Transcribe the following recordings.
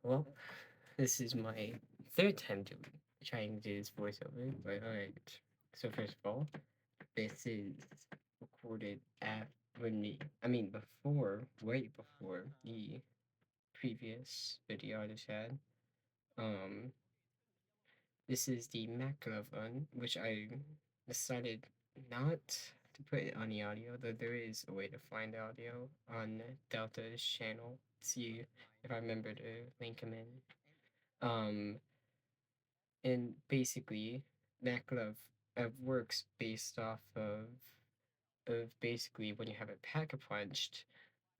Well, this is my third time trying to do this voiceover, but alright. So first of all, this is recorded at when the I mean before, way before the previous video I just had. Um, this is the Makarov one, which I decided not to put it on the audio, though there is a way to find the audio on Delta's channel. See if I remember to link him in. And basically, Makarov works based off of basically when you have a pack a punched.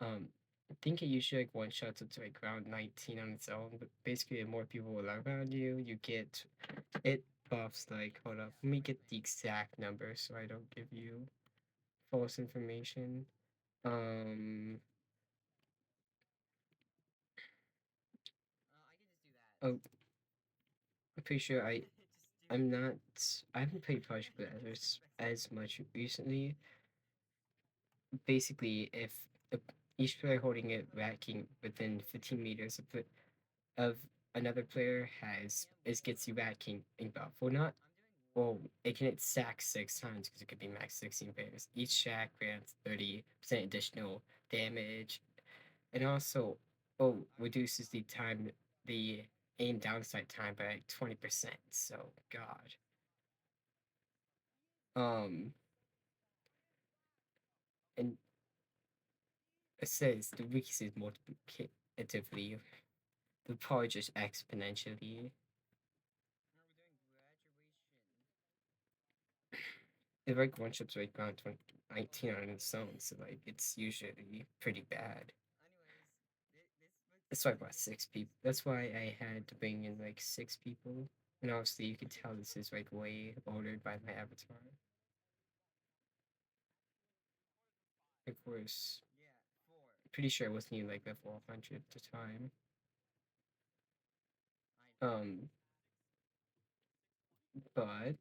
Um, I think it usually like one shots up to like round 19 on its own, but basically the more people are around you, you get it buffs like hold up, let me get the exact number so I don't give you false information. Um oh I'm pretty sure I haven't played Project Lazarus as much recently. Basically if a, each player holding it racking within 15 meters of another player has is gets you racking in buff. Well not well, it can hit sack 6 times because it could be max 16 players. Each shack grants 30% additional damage, and also, reduces the aim downside time by like 20%. So, God. Um, and it says the weakest is multiplicatively, the power just exponentially. The like one ship's right around 2019 on its own, so like it's usually pretty bad. That's why I brought 6 people. That's why I had to bring in like 6 people. And obviously, you can tell this is like way ordered by my avatar. Of course, pretty sure it wasn't even like level 100 at the time. Um, but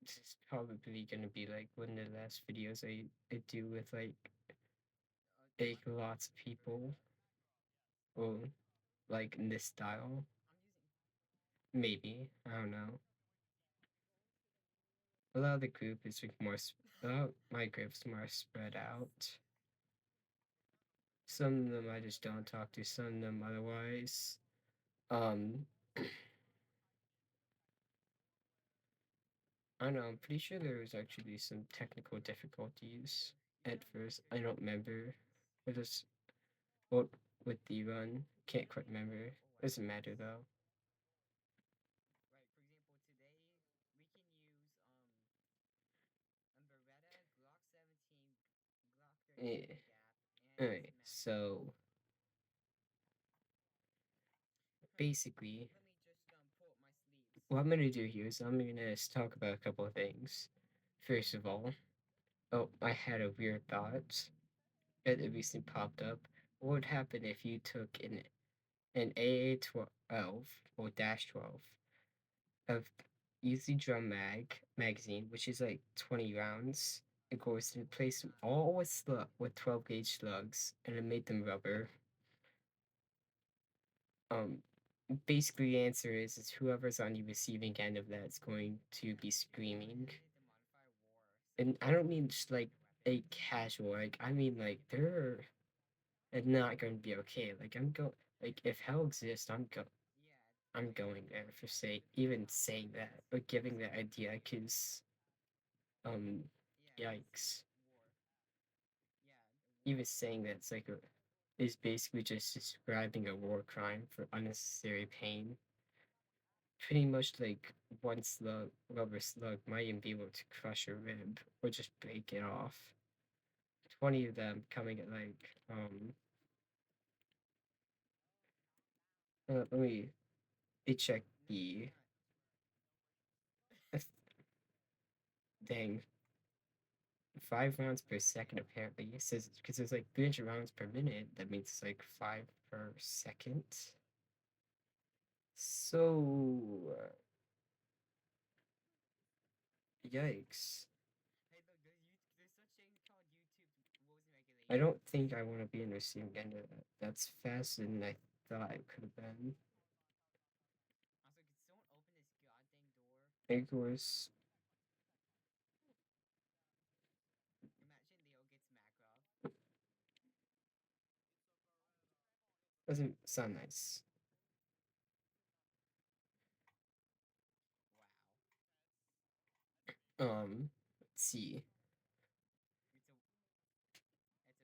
this is probably gonna be like one of the last videos I do with like lots of people or like in this style. Maybe I don't know. A lot of the group is like a lot of my group's more spread out. Some of them I just don't talk to. Some of them otherwise. Um, I don't know. I'm pretty sure there was actually some technical difficulties at first. I don't remember. It was what with the run. Can't quite remember. Doesn't matter though. Yeah. Alright. So basically, what I'm gonna do here is I'm gonna talk about a couple of things. First of all, I had a weird thought that recently popped up. What would happen if you took an AA-12 or dash 12 of Easy Drum magazine, which is like 20 rounds. Of course, and replace them all with 12 gauge slugs, and it made them rubber. Um, Basically, the answer is whoever's on the receiving end of that's going to be screaming. And I don't mean just like a casual, like I mean like they're not going to be okay. Like like if hell exists, I'm going there for even saying that or giving that idea, cause um, yikes. Even saying that's like is basically just describing a war crime for unnecessary pain. Pretty much like one rubber slug might even be able to crush a rib or just break it off. 20 of them coming at let me check the uh, dang 5 rounds per second apparently. It says because it's like 300 rounds per minute. That means it's like 5 per second. So yikes! I don't think I want to be in the receiving end of that. That's faster than I thought it could have been. It was doesn't sound nice. Let's see.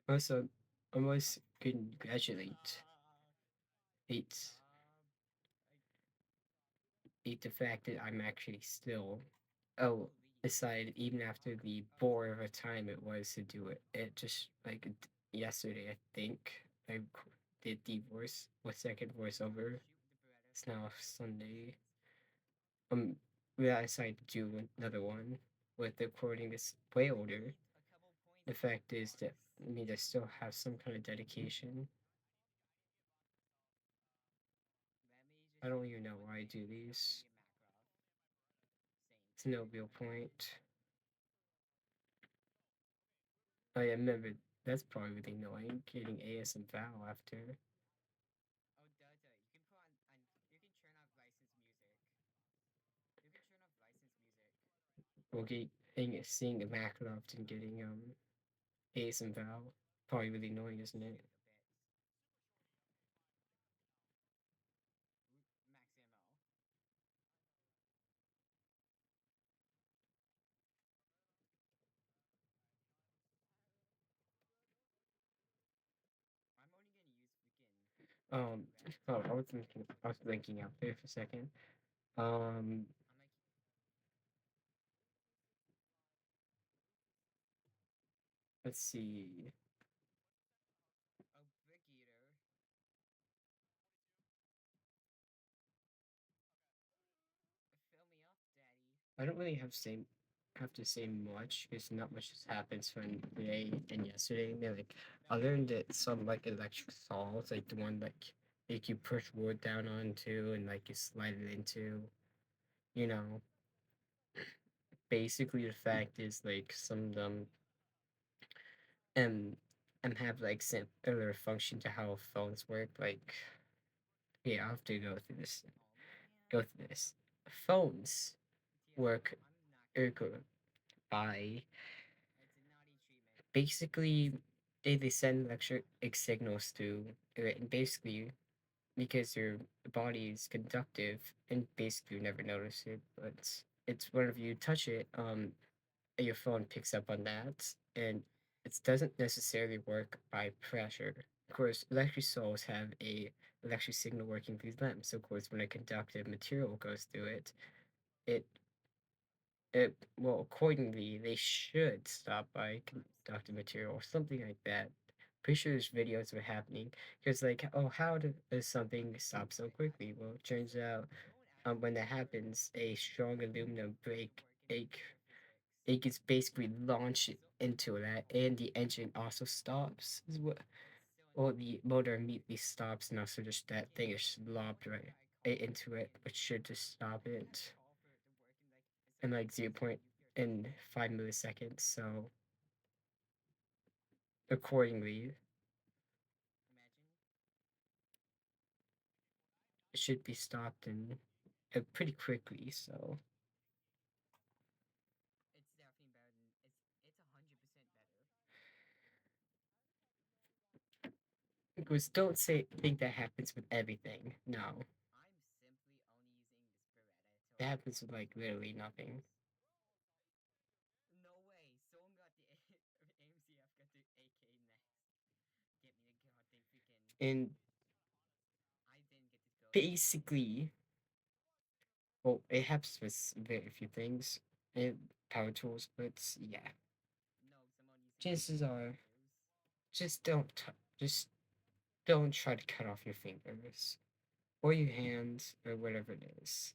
Also, I must congratulate eight eight the fact that I'm actually still oh aside even after the bore of a time it was to do it. It just like yesterday I think did the second voiceover. It's now Sunday. Um, we I decided to do another one with the recording is way older. The fact is that I mean I still have some kind of dedication. I don't even know why I do these. It's no real point. I remember that's probably really annoying getting AS and Val after. Well, seeing the Makarov and getting AS and Val probably really annoying, isn't it? Um, oh, I was thinking out there for a second. Um, let's see. I don't really have to say much because not much has happened from today and yesterday. I mean, like I learned that some like electric saws, like the one like you push wood down onto and like you slide it into, you know. Basically, the fact is like some of them um have like similar function to how phones work. Like, yeah, I have to go through this. Go through this. Phones work by basically they send electric signals to it, and basically because your body is conductive and basically you never notice it, but it's whenever you touch it, your phone picks up on that, and it doesn't necessarily work by pressure. Of course, electric souls have a electric signal working through them. So of course, when a conductive material goes through it, it well, accordingly, they should stop by conductive material or something like that. Pretty sure there's videos of it happening because, like, oh, does something stop so quickly? Well, it turns out when that happens, a strong aluminum brake it, it gets basically launched into that, and the engine also stops. Is what, or the motor immediately stops, and also just that thing is lobbed right into it, which should just stop it in like 0.5 milliseconds. So accordingly, it should be stopped in pretty quickly. So because don't say think that happens with everything. No, it happens with like literally nothing. And basically, well, it happens with very few things. And power tools, but yeah, chances are just don't try to cut off your fingers or your hands or whatever it is.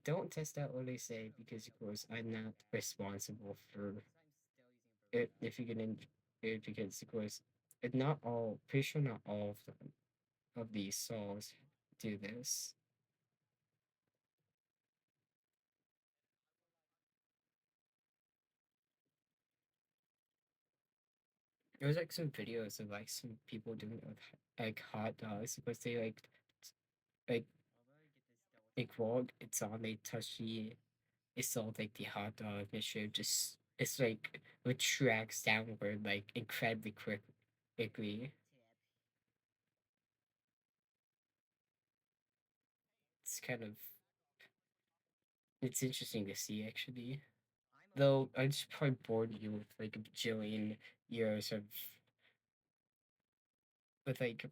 Don't test out what they say because, of course, I'm not responsible for it if you get in it because, of course, not all, pretty sure not all of them, of these saws do this. There was like some videos of like some people doing it with like hot dogs because they like while it's on they touch it's all like the hot dog issue just it's like retracts downward like incredibly quickly. It's kind of it's interesting to see actually. Though I just probably bored you with like a bajillion years of with like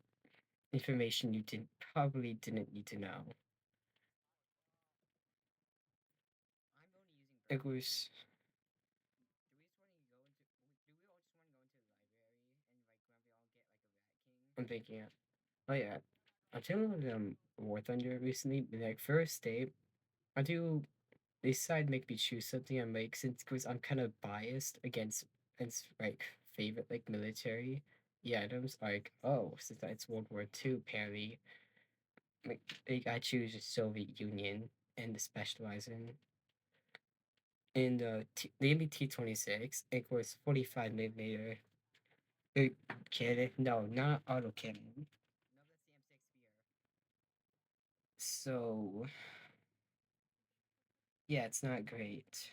information you didn't probably didn't need to know. It was I'm thinking oh yeah. I downloaded War Thunder recently, like first day. I do they decide make me choose something I'm like since because I'm kind of biased against like favorite like military items like oh since it's World War II apparently like I choose the Soviet Union and the specialize in the MBT-26 it was 45 millimeter cannon no not auto cannon so yeah it's not great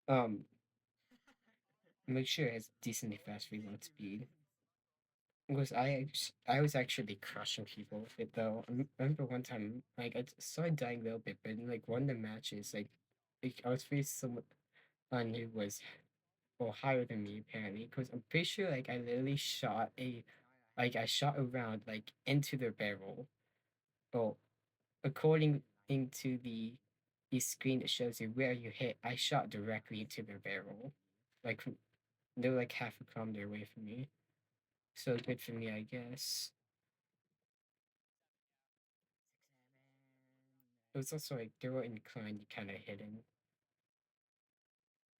um make sure it has decently fast reload speed. Was I was actually crushing people with it though. I remember one time like started dying a little bit, but in, like one of the matches, like I was facing someone who was well higher than me apparently, because I'm pretty sure like I literally shot a like I shot a round like into their barrel. Well, according into the screen that shows you where you hit, I shot directly into their barrel. Like they were like half a kilometer away from me. So good for me, I guess. It was also like they were inclined kind of hidden.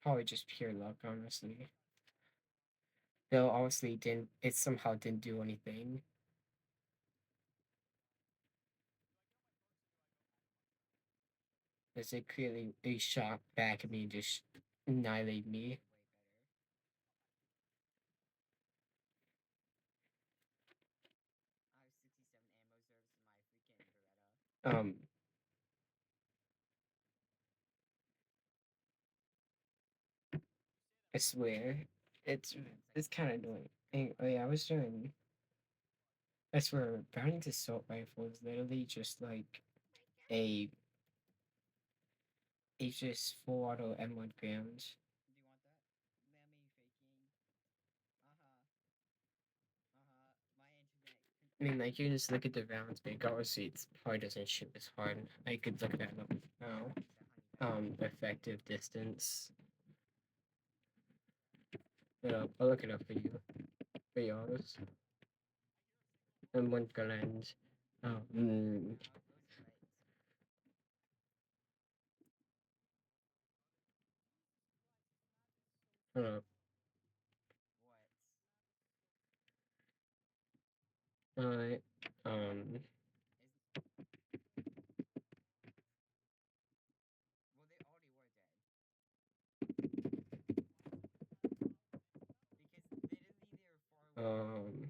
Probably just pure luck, honestly. Though obviously didn't it somehow didn't do anything. As it clearly a shot back at me and just annihilate me. Um, I swear, it's it's kind of annoying. Oh yeah, I was doing. I swear, Browning's assault rifle is literally just like a it's just full auto M1 grounds. I mean, like you just look at the rounds, but obviously it's probably doesn't shoot as hard. I could look that up now. Effective distance. Yeah, I'll look it up for you. Be honest. And one lens. Mm, uh, uh, um, um,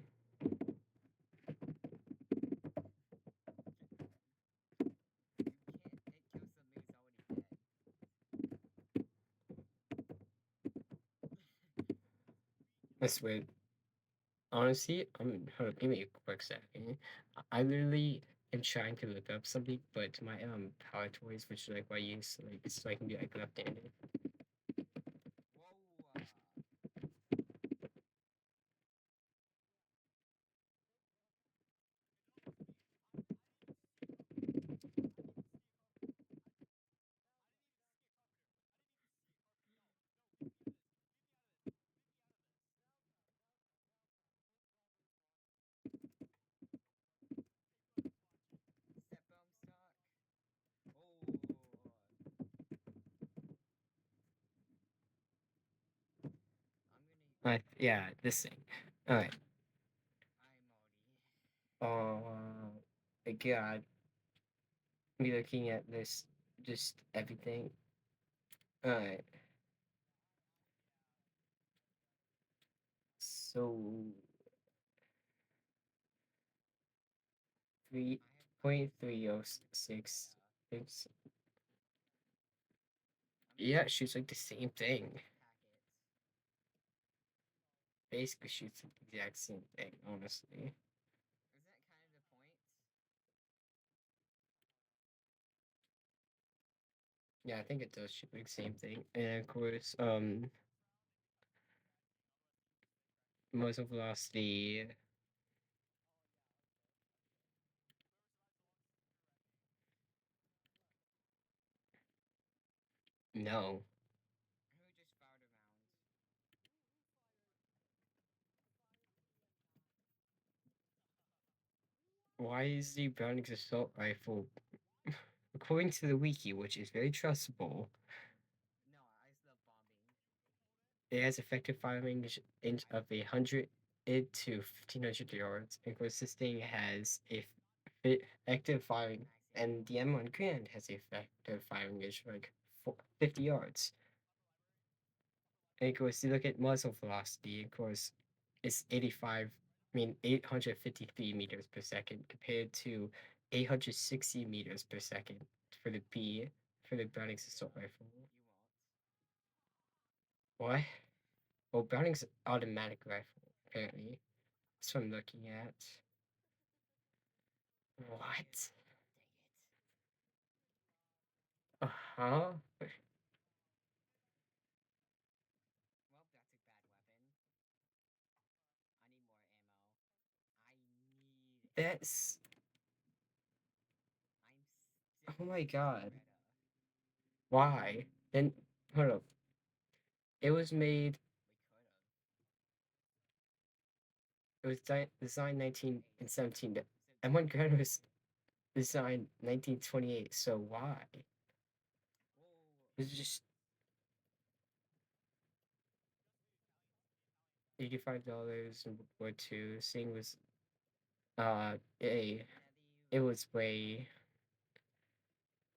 I swear. Honestly, hold up, give me a quick second. I literally am trying to look up something, but my power toys, which is like what I use, like so I can be like left-handed. Yeah, this thing. All right. God, me looking at this, just everything. All right. So 3.306. It's, yeah, it shoots like the same thing. Basically shoots the exact same thing, honestly. Yeah, I think it does shoot like the same thing. And of course, muzzle velocity. No. Why is the Browning's assault rifle, according to the wiki, which is very trustable, it has effective firing range of 100 to 1500 yards, and course this thing has a effective firing, and the M1 Grand has a effective firing range of like 50 yards. And of course, you look at muzzle velocity, of course, it's 853 meters per second compared to 860 meters per second for the B, for the Browning's assault rifle. What? Well, Browning's automatic rifle, apparently. That's what I'm looking at. What? Uh-huh. That's, oh my god. Why? And hold up. It was made, it was designed 1917. M1 Garand was designed 1928, so why? It's just $85 in World War II. Seeing was a it was way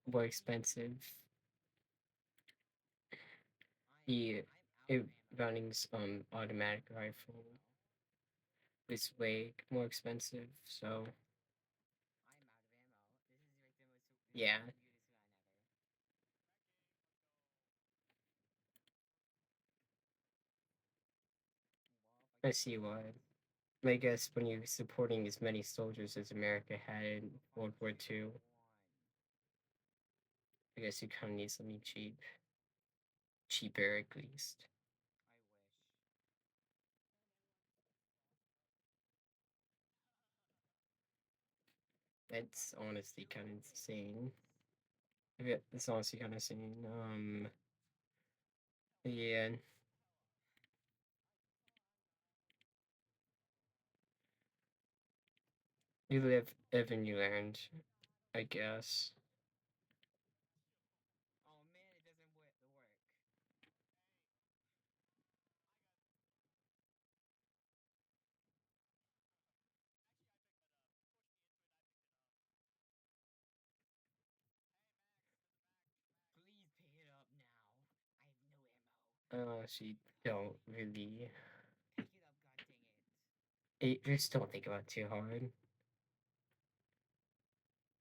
more expensive. The it, Browning's automatic rifle was way more expensive, so yeah. I see why. I guess when you're supporting as many soldiers as America had in World War II, I guess you kind of need something cheap, cheaper at least. That's honestly kind of insane. Yeah, it's honestly kind of insane. Yeah, you live and you learned, I guess. She don't really. Just don't think about it too hard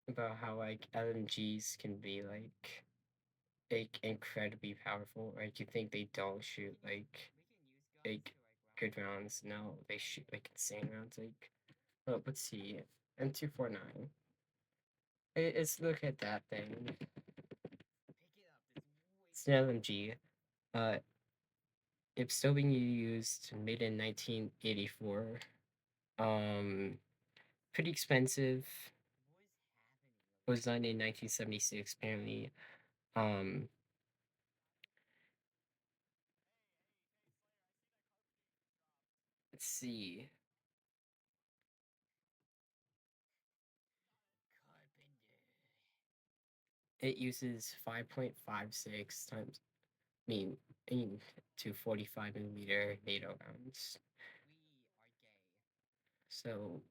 about how like LMGs can be like incredibly powerful. Like you think they don't shoot like good rounds? No, they shoot like insane rounds. Like, well, let's see, M249. Let's look at that thing. It's an LMG. Uh, it's still being used, made in 1984. Um, Pretty expensive. Was designed in 1976, apparently. Um, let's see. It uses 5.56 times, I mean, to 45 millimeter NATO rounds. So,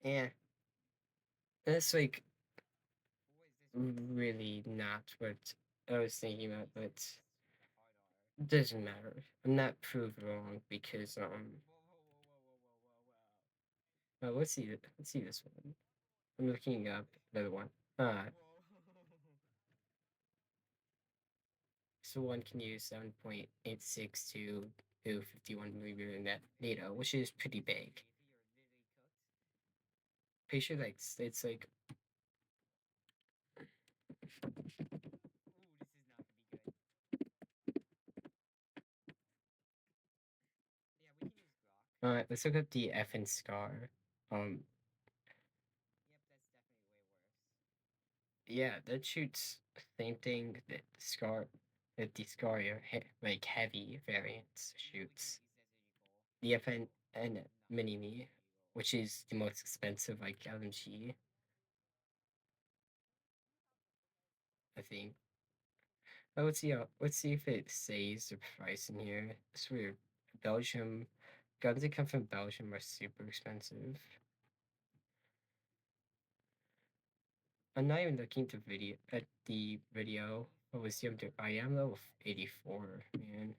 yeah, that's like really not what I was thinking about, but it doesn't matter. I'm not proved wrong because let's see this one. I'm looking up another one. So one can use 7.86 to 51 millimeter net NATO, which is pretty big. Pretty sure like it's like let's look up the F and scar. Um yeah, that shoots same thing that the scar like heavy variants shoots. The FN and Mini Me, which is the most expensive like LMG, I think. Oh, let's see if it says the price in here. It's weird. Belgium guns that come from Belgium are super expensive. I'm not even looking to video at the video. What was the other? I am level 84, man.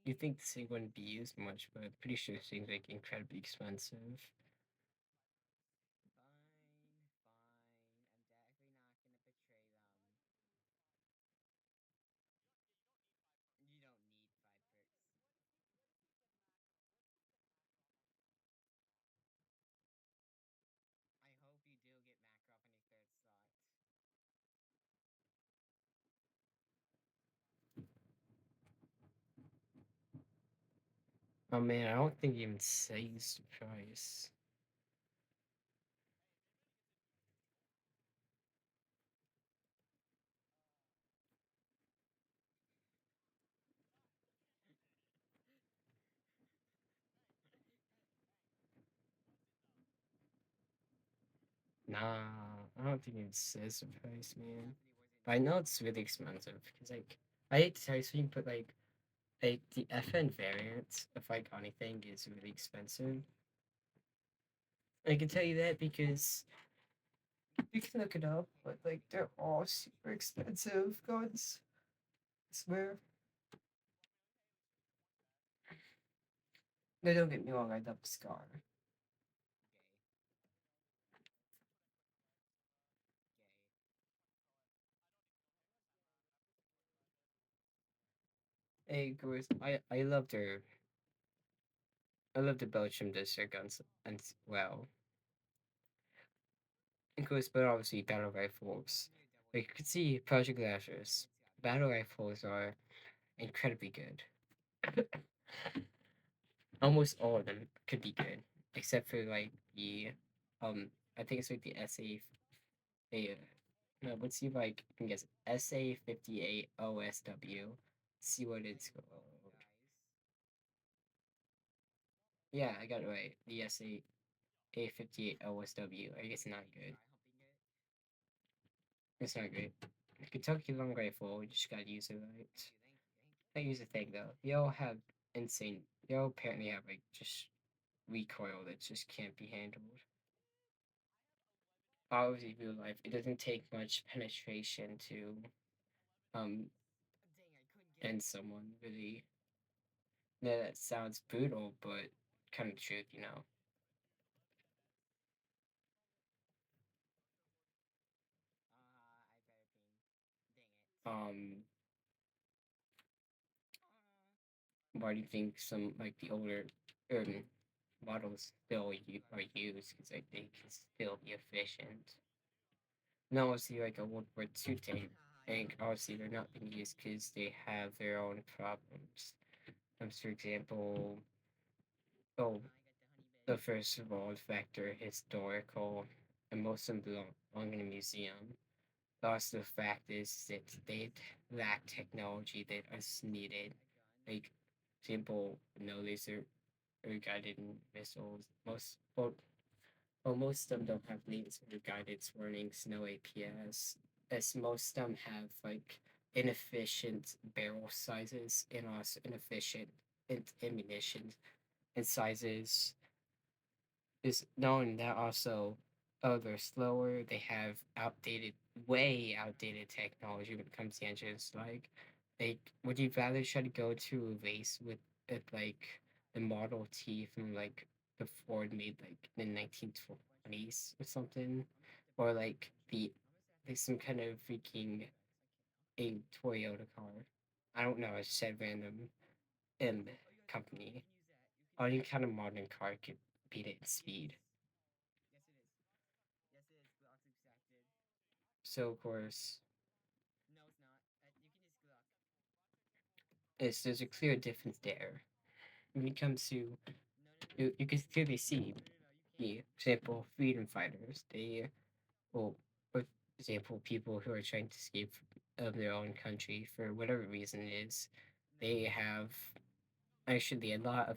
You think this thing wouldn't be used much, but I'm pretty sure this thing's like incredibly expensive. Oh man, I don't think it even says the price. Nah, I don't think it says the price, man. But I know it's really expensive because like I hate to tell you something, but like the FN variant of like anything is really expensive. I can tell you that because you can look it up, but like they're all super expensive guns. I swear. No, don't get me wrong, I love Scar. Hey, girls, I love the Belgium desert guns and well, of course, but obviously battle rifles. Like you can see, Project Lazarus battle rifles are incredibly good. Almost all of them could be good, except for like the I think it's like the a no, let's see if I can guess SA58 OSW. See what it's called. Yeah, I got it right. The SA58 OSW. I guess not good. It's not great. Kentucky long rifle. You just gotta use it right. I use the thing though. They all have insane. They all apparently have like just recoil that just can't be handled. Obviously, real life, it doesn't take much penetration to um end someone. Really, no, that sounds brutal, but kind of truth, you know. Um, why do you think some like the older urban models still are used? Because like they can still be efficient. Now, obviously, like a World War II tank, and obviously they're not being used because they have their own problems. For example, oh, the first of all, the factor historical, and most of them belong in a museum. Also, the fact is that they lack technology that is needed, like simple no laser or guided missiles. Most of them don't have laser guided warnings, no APS, as most of them have like inefficient barrel sizes and also inefficient ammunition and sizes. Is known that also Oh, they're slower. They have outdated, way outdated technology when it comes to engines. Like, would you rather try to go to a race with like the Model T from like the Ford made like in the 1920s or something, or like some kind of freaking a Toyota car? I don't know. I said random M company. Any kind of modern car could beat it in speed. So of course, there's a clear difference there. When it comes to you can clearly see the example freedom fighters. They well, for example, people who are trying to escape of their own country for whatever reason it is, they have actually a lot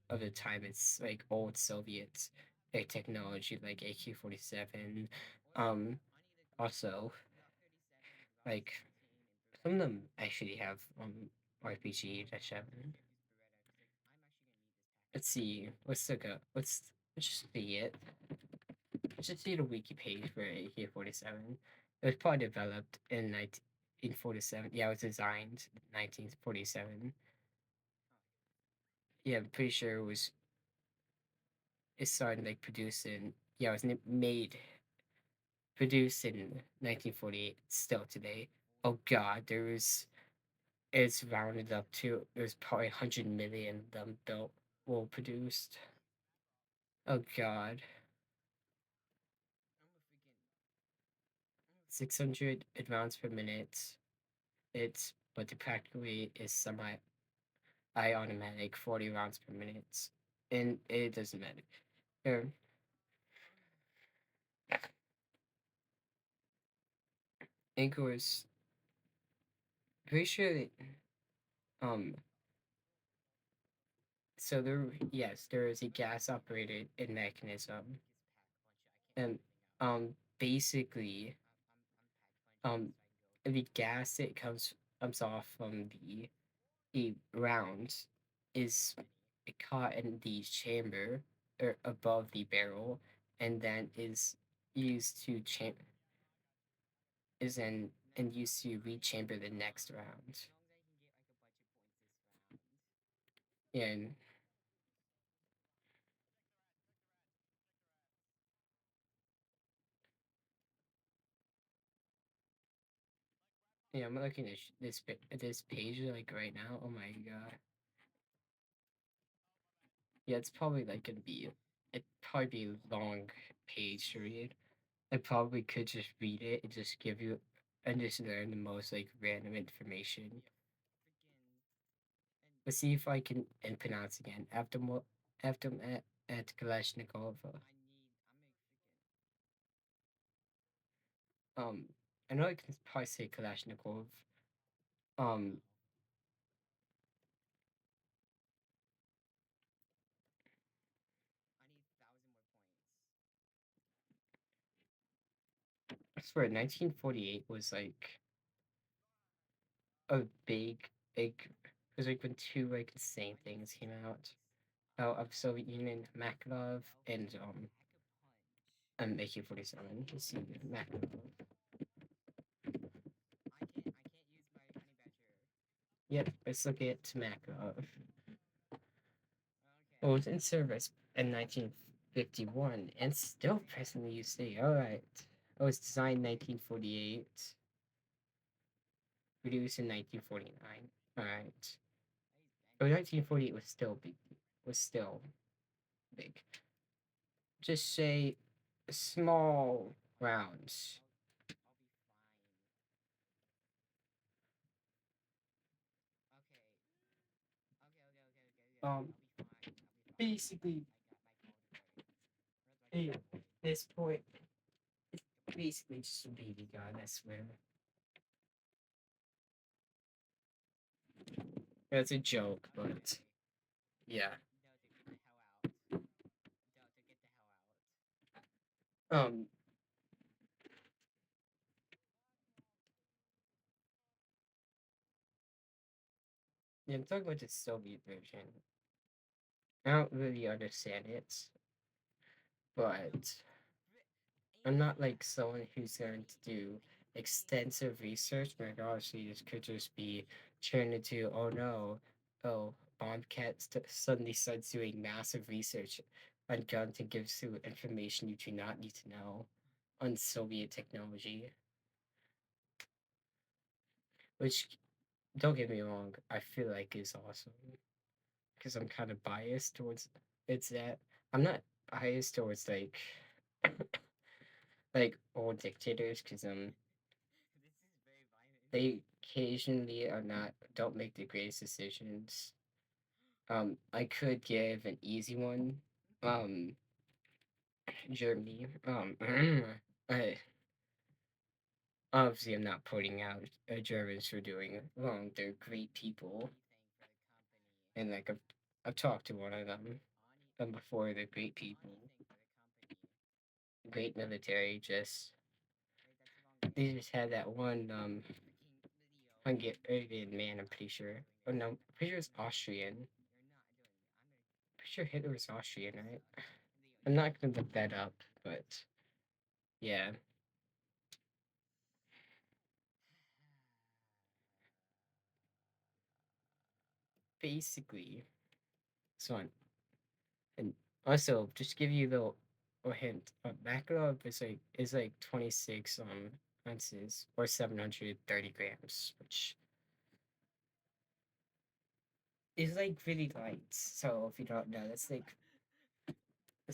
of the time it's like old Soviet like technology like AK-47. Um, also like some of them actually have RPG-7. Let's see. Let's look up. Let's just see it. Let's just see the wiki page for AK-47. It was probably developed in 1947. Yeah, it was designed in 1947. Yeah, I'm pretty sure it started like producing. Yeah, it was made produced in 1948. Still today. Oh God, it's rounded up to there's probably 100 million of them built, well produced. Oh God, 600 rounds per minute. It's but the practical rate is automatic 40 rounds per minute, and it doesn't matter. Um, Anchor is pretty sure that um so there is a gas operated mechanism, and basically the gas that comes off from the round is caught in the chamber or above the barrel, and then used to cham is then and used to rechamber the next round. Yeah, and yeah, I'm looking at this page like right now. Oh my God. Yeah, it's probably like gonna be it probably be a long page to read. I probably could just read it and just give you and just learn the most like random information. Let's see if I can and pronounce again. After at Kalashnikov. Um, I know I can probably say Kalashnikov. Um, I swear, 1948 was like a big. It was like when two like the same things came out. Oh, of Soviet Union, Makarov and AK-47. Let's see, Makarov. Yep, let's look at Makarov. Well, it was in service in 1951 and still presently used today. All right. It was designed 1948, produced in 1949. All right. But 1948 Was still big. Just say small rounds. Um, basically, yeah, this point, it's basically just a baby gun. I swear. That's a joke, but yeah. Um, yeah, I'm talking about the Soviet version. I don't really understand it, but I'm not like someone who's going to do extensive research. Like, obviously, this could just be turned into, oh no, oh, suddenly starts doing massive research on gun to give you information you do not need to know on Soviet technology. Which, don't get me wrong, I feel like is awesome because I'm kind of biased towards it's that. I'm not biased towards like old dictators because they occasionally are not don't make the greatest decisions. I could give an easy one. Um, Germany. I, obviously, I'm not putting out Germans for doing wrong. They're great people, and like I've talked to one of them before. They're great people, great military. Just they just had that one Hungarian man. I'm pretty sure. Oh no, I'm pretty sure it's Austrian. Pretty sure Hitler was Austrian, right? I'm not gonna look that up, but yeah, basically. So on, and also just give you a hint. Makarov is like 26 ounces or 730 grams, which is like really light. So if you don't know, that's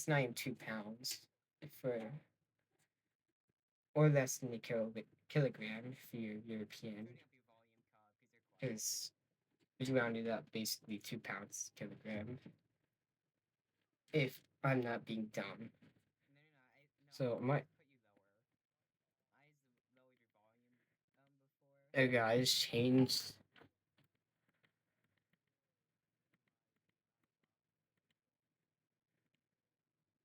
not even 2 pounds for or less than a kilogram if you're European, because we rounded up basically 2 pounds kilogram. If I'm not being dumb. So my guys changed.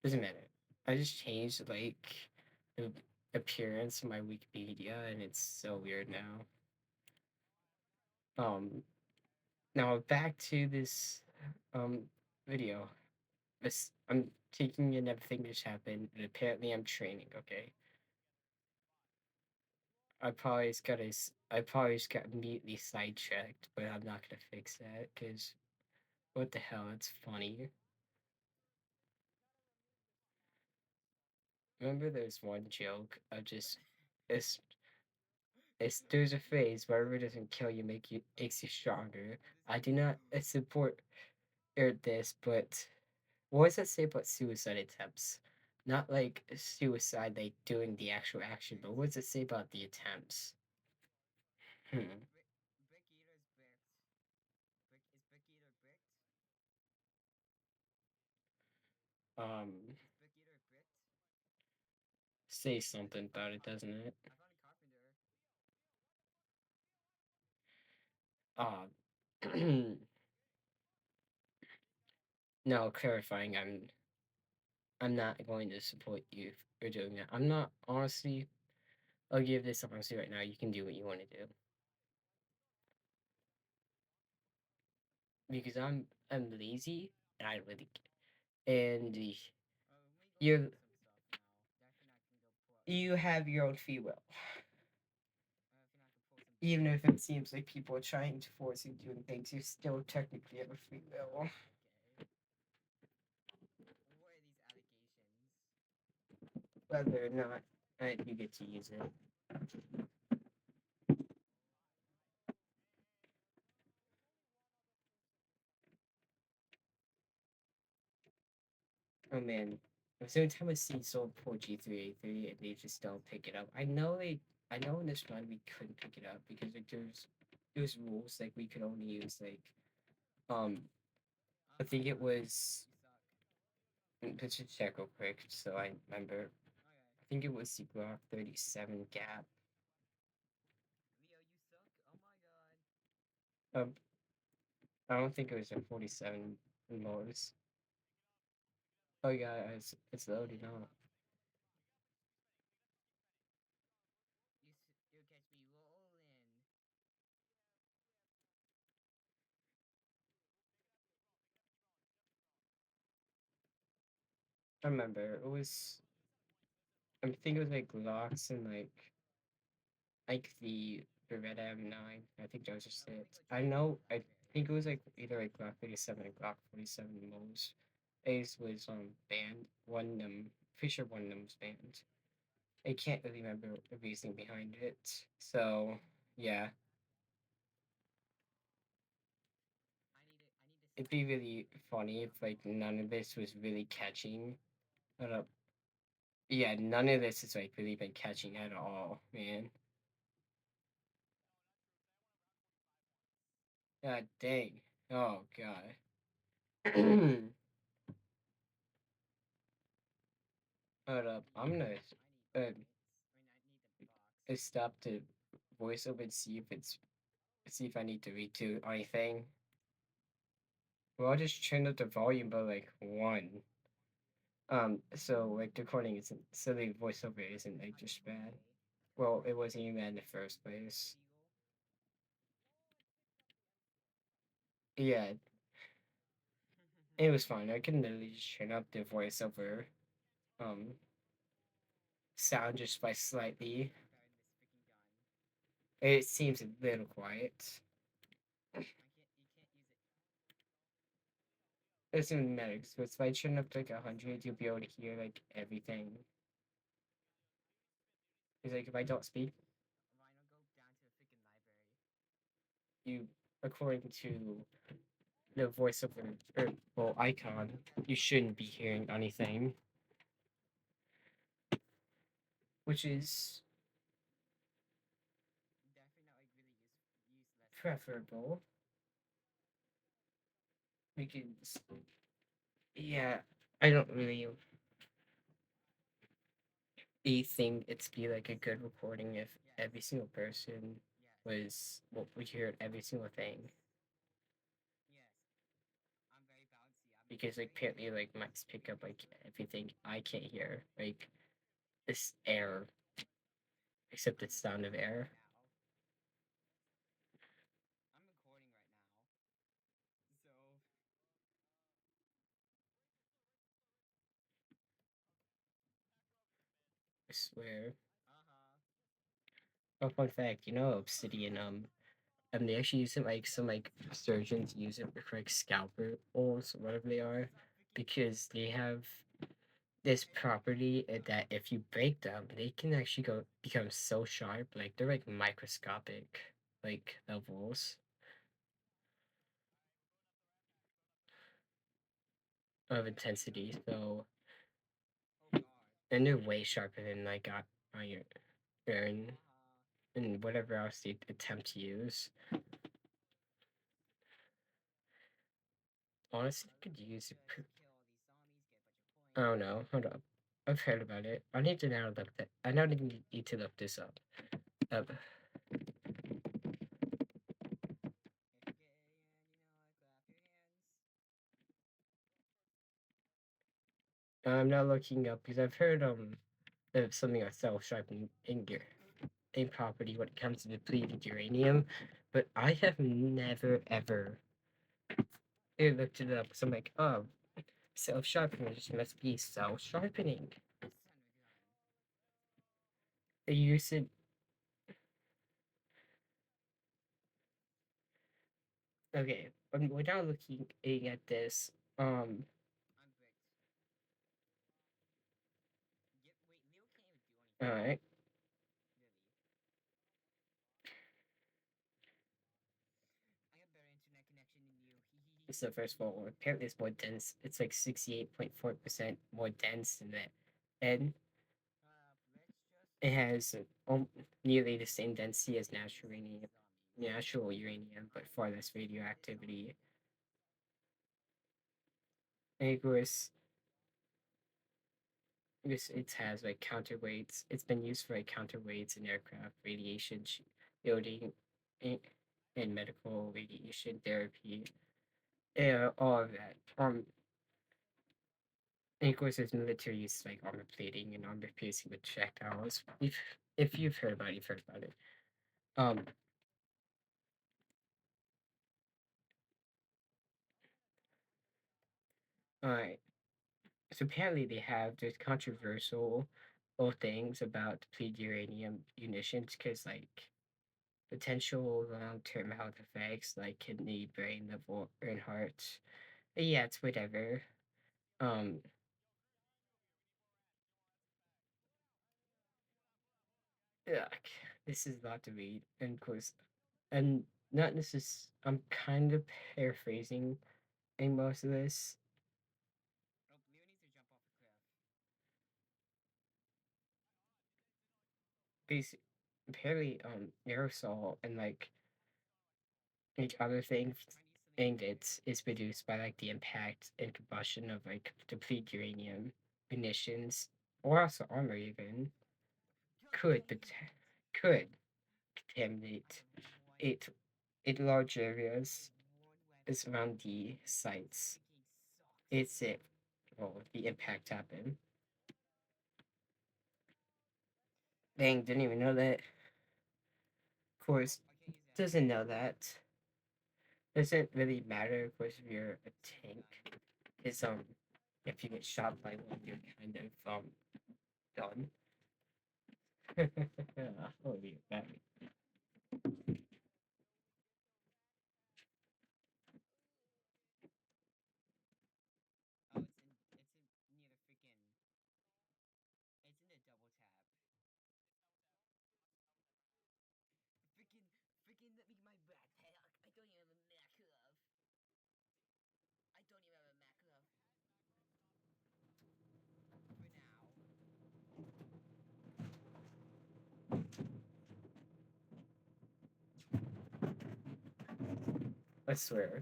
Doesn't matter. I just changed like the appearance of my Wikipedia, and it's so weird now. Um, Now back to this video. This I'm taking in everything that's happened, and apparently I'm training. Okay, I probably just got immediately sidetracked, but I'm not gonna fix that because what the hell? It's funny. Remember, there's one joke of just it's there's a phrase whatever doesn't kill you makes you stronger. I do not support this, but what does that say about suicide attempts? Not like suicide, like doing the actual action, but what does it say about the attempts? Hmm. Um, say something about it, doesn't it? Uh, no, clarifying. I'm not going to support you for doing that. I'm not honestly. I'll give this honesty right now. You can do what you want to do because I'm lazy and I really and you you have your own free will. Even if it seems like people are trying to force you doing things, you still technically have a free will. Whether or not you get to use it. Oh man. So every time I see someone pull G3A3 and they just don't pick it up. I know in this run we couldn't pick it up because like there's rules like we could only use um I think it was let's just check real quick so I remember. I think it was the Glock 37 gap. Um I don't think it was a 47 Morse. Oh yeah, it's loading now. I remember it was I think it was like Glocks and like the Beretta M9. I think that was just it. I know. I think it was like either like Glock 37 or Glock 47 most. Ace was banned. One of them, pretty sure one of them was banned. I can't really remember the reasoning behind it. So yeah, it'd be really funny if like none of this was really catching. But yeah, none of this has like really been catching at all, man. God dang. Oh god. Hold up. I'm gonna uh, stop the voiceover and see if I need to read to anything. Well, I'll just turn up the volume by like one. So like the recording isn't so the voiceover isn't like just bad. Well, it wasn't even bad in the first place. Yeah, it was fine. I can literally just turn up the voiceover um sound just by slightly. It seems a little quiet. It doesn't even matter because if I turn up to like 100, you'll be able to hear like everything. It's like if I don't speak, you according to the voiceover or well icon, you shouldn't be hearing anything, which is preferable because yeah, I don't really think it's be like a good recording if every single person was what would hear every single thing because like apparently like mics pick up like everything I can't hear like this air except the sound of air. I swear. Oh, fun fact, you know Obsidian they actually use it like some like surgeons use it for like scalpel or whatever they are because they have this property that if you break them, they can actually go become so sharp, like they're like microscopic, like levels of intensity. So, and they're way sharper than like iron and whatever else they attempt to use. Honestly, I could use it. I don't know. Hold up. I've heard about it. I need to now look that. I now need to look this up. Uh, I'm now looking up because I've heard of something like self sharpening in gear a property when it comes to depleted uranium, but I have never ever looked it up. So I'm like, oh, self sharpening just must be self sharpening. They use it. Okay, without looking at this, all right. So first of all, apparently it's more dense. It's like 68.4% more dense than that, and it has nearly the same density as natural uranium, but far less radioactivity. And of course, it has like counterweights. It's been used for like counterweights in aircraft, shielding, and, and medical radiation therapy. Yeah, all of that. And of course, there's military use like armor plating and armor piercing with projectiles. If you've heard about it, you've heard about it. Um, all right. So apparently they have there's controversial. old things about depleted uranium munitions because like potential long-term health effects like kidney, brain, liver, and heart. Yeah, it's whatever. Um, yeah, this is a lot to read, and of course, and not necessarily. I'm kind of paraphrasing in most of this. Basic, apparently, aerosol and like each other thing ingots is produced by like the impact and combustion of like depleted uranium munitions or also armor even could but could contaminate it in large areas is around the sites. It's it well the impact happened. Dang, didn't even know that. Of course, doesn't know that. Doesn't really matter, of course, if you're a tank. Is if you get shot by one, you're kind of done. Oh, you that. I swear.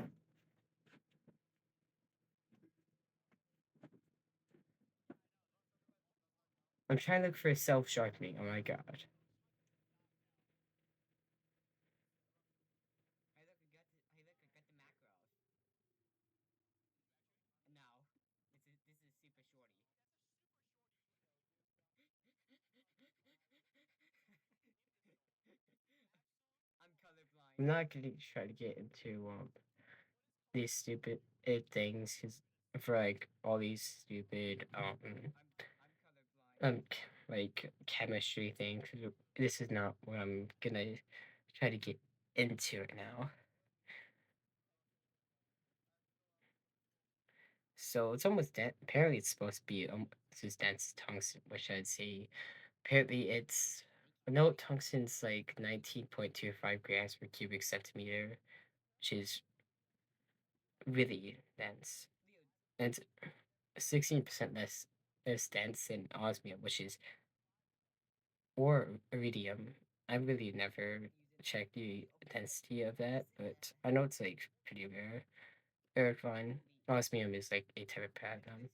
I'm trying to look for self sharpening. Oh my god. I'm not gonna try to get into these stupid things because for like all these stupid like chemistry things. This is not what I'm gonna try to get into it now. So it's almost dense. Apparently, it's supposed to be as dense as tungsten, which I'd say apparently it's no tungsten's like 19.25 grams per cubic centimeter, which is really dense. And it's 16% less dense than osmium, which is or iridium. I really never checked the density of that, but I know it's like pretty rare. Fine. Osmium is like a type of platinum,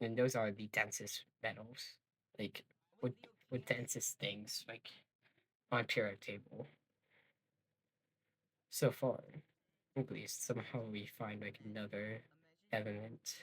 and those are the densest metals. Like what densest things like on periodic table so far. At least somehow we find like another element.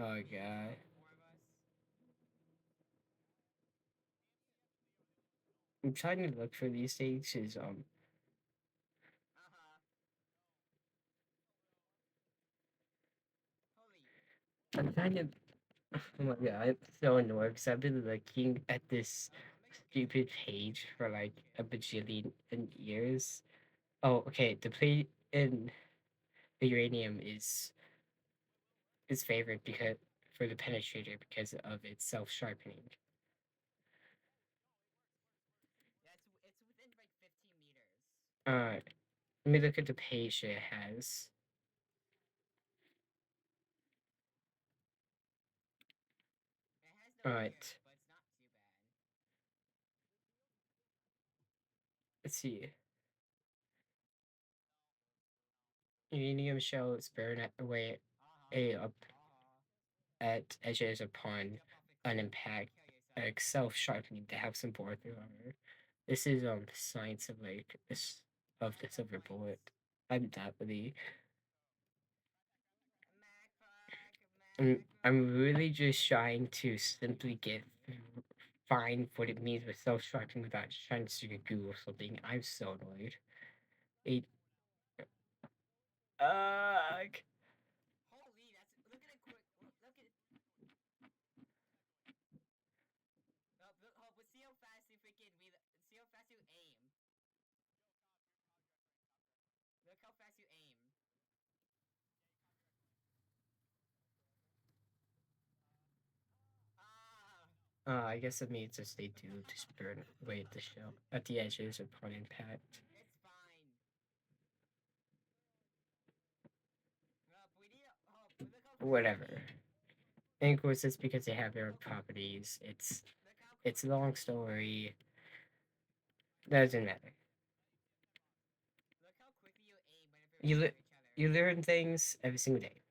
Oh god. I'm trying to look for these things is I'm kind of oh my god, I'm so annoyed because I've been looking at this stupid page for like a bajillion years. Oh, okay. The plate in the uranium is favored because for the penetrator because of its self sharpening. Let me look at the page it has. Alright, let's see. Uranium shells burn away up at edges upon an impact like self-sharpening to have some bullet through armor. This is the science of like this of the silver bullet. I'm that really I'm really just trying to simply get find what it means with self-sharpening without trying to Google something. I'm so annoyed. It ugh. I guess it means as they do just burn away the shell at the edges upon impact. Whatever. And of course, it's because they have their own properties. It's a long story. Doesn't matter. You you learn things every single day.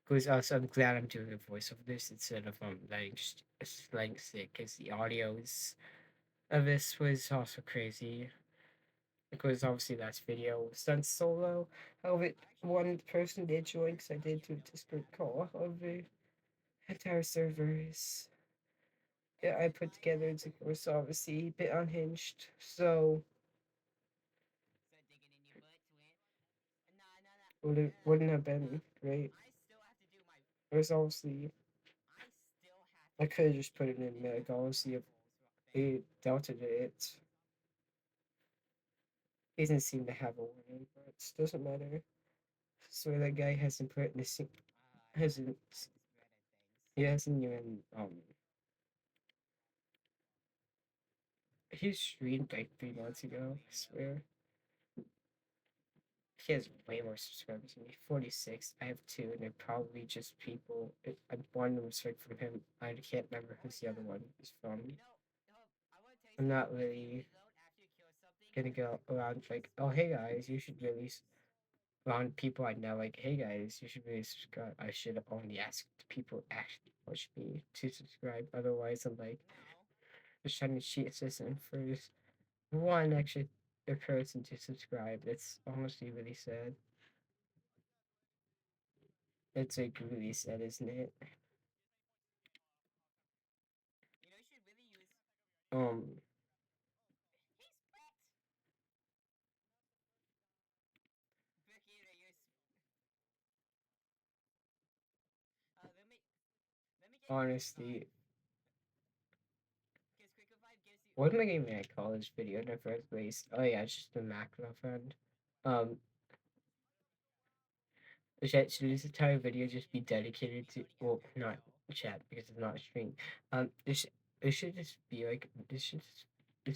Because also, I'm glad I'm doing a voice of this instead of letting sick. Because the audios of this was also crazy. Because obviously last video was done solo. However, one person did join because I did do a Discord call. However, entire servers yeah, I put together it's of course obviously a bit unhinged. So wouldn't have been great. It was obviously I could have just put it in like obviously if it doubted it. He doesn't seem to have a warning, but it doesn't matter. So that guy hasn't put this hasn't he hasn't even he streamed like 3 months ago, I swear. He has way more subscribers than me. 46. I have two, and they're probably just people. One was right from him. I can't remember who's the other one is from. I'm not really gonna go around like, oh hey guys, you should really around people I know like, hey guys, you should really subscribe. I should only ask people actually push me to subscribe. Otherwise, I'm like just trying to cheat system for just one extra person to subscribe. That's honestly really sad. It's like really sad, isn't it? Um, honestly, what am I gonna make call this video in the first place? Oh yeah, it's just a Makarov friend. Um, should this entire video just be dedicated to well, not chat because it's not a stream. It should just be like this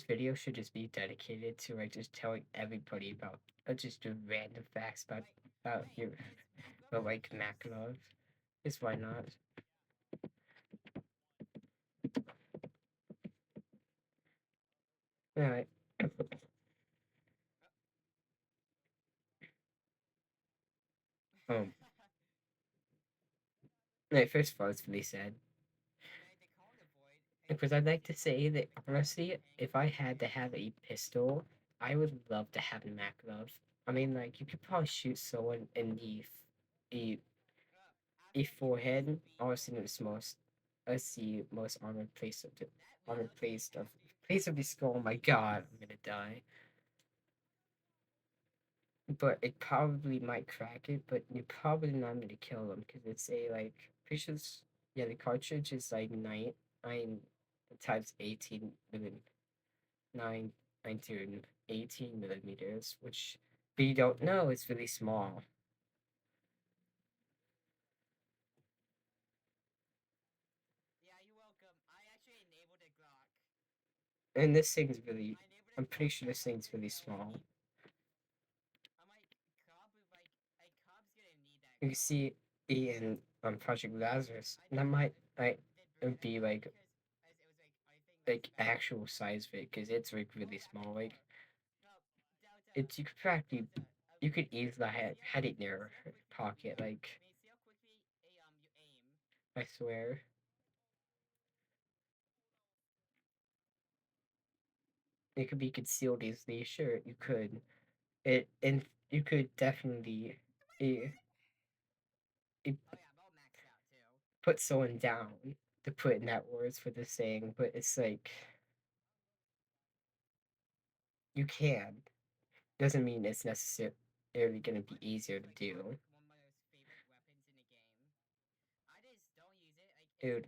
video should just be dedicated to like just telling everybody about just do random facts about your about like Makarov. Just why not? Alright. Um, right, first of all, it's really sad. Because I'd like to say that honestly, if I had to have a pistol, I would love to have a Makarov. I mean, like you could probably shoot someone in the the forehead, obviously the most, as the most armored place of the armored place of the skull. Oh my God, I'm gonna die. But it probably might crack it, but you're probably not gonna kill them because it's a like precious. Yeah, the cartridge is like nine times 18 million nine 18 millimeters, which but you don't know it's really small. And this thing's really, I'm pretty sure this thing's really small. You can see in Project Lazarus, that might like be like actual size of it because it's like really small. Like it's you could practically you could easily had it in your pocket. Like I swear. it could be concealed easily. Sure, you could. And you could definitely eh, eh, put someone down to put in that words for the saying, but it's like you can. Doesn't mean it's necessarily gonna be easier to do. It would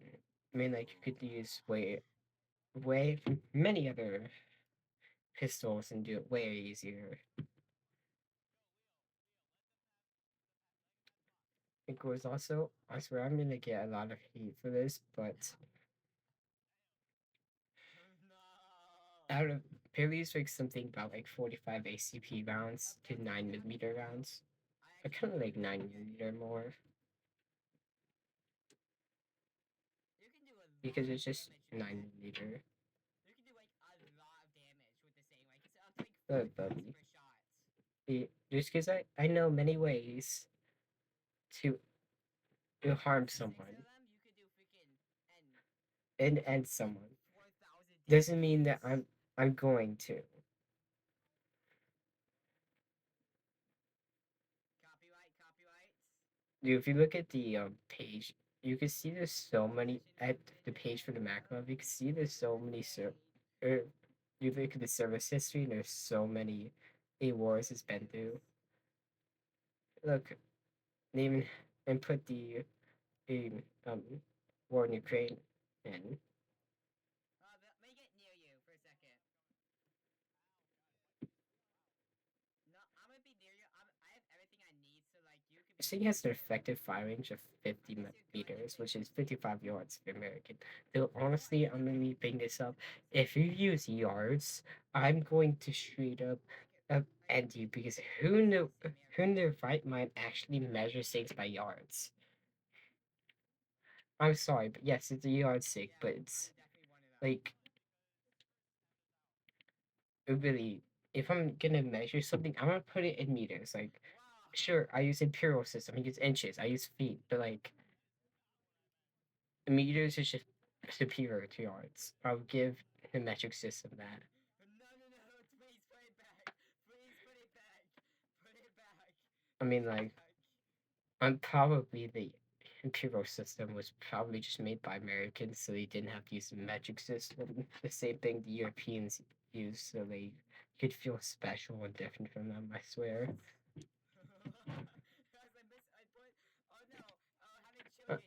mean like you could use way many other pistols and do it way easier. It goes also, I swear I'm gonna get a lot of hate for this, but out of Perry's like something about like 45 ACP rounds to 9mm rounds. I kind of like 9mm more because it's just 9mm. But just because I know many ways to harm someone and end someone doesn't mean that I'm going to. Dude, if you look at the page, you can see there's so many at the page for the Makarov. You can see there's so many you look at the service history, and there's so many wars it's been through. Look, name and put the um, um war in Ukraine and this thing has an effective fire range of 50 meters, which is 55 yards for American. Though honestly, I'm gonna be picking this up. If you use yards, I'm going to straight up end you because who in their right mind actually measures things by yards? I'm sorry, but yes, it's a yardstick, but it's like really, if I'm gonna measure something, I'm gonna put it in meters. Like, sure, I use imperial system, I use inches, I use feet, but like meters is just superior to yards. I'll give the metric system that. I mean, like, I'm probably the imperial system was probably just made by Americans, so they didn't have to use the metric system. The same thing the Europeans use, so they could feel special and different from them. I swear.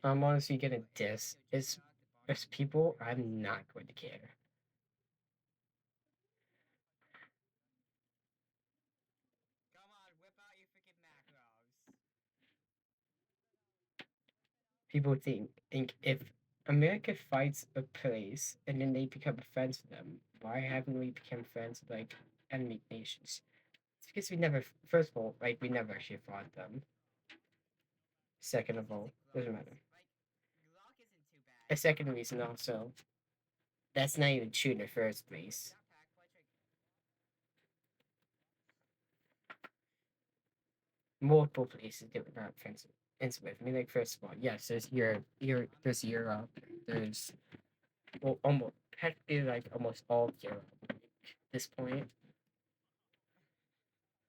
I'm honestly gonna diss. As people, I'm not going to care. People think if America fights a place and then they become friends with them, why haven't we become friends with like enemy nations? It's because we never, first of all, like we never actually fought them. Second of all, doesn't matter. A second reason also, that's not even true in the first place. Multiple places that we're not friends with. I mean, like first of all, yes, there's Europe, there's well, almost practically like almost all of Europe at this point,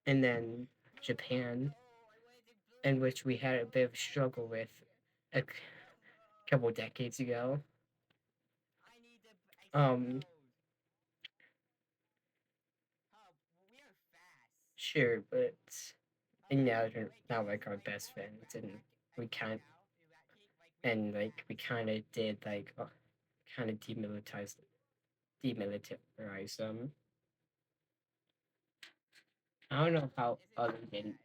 and then Japan, in which we had a bit of a struggle with a couple decades ago. Um, sure, but and now they're not like our best friends, and we kind and like we kind of did like kind of demilitarize them. I don't know how other than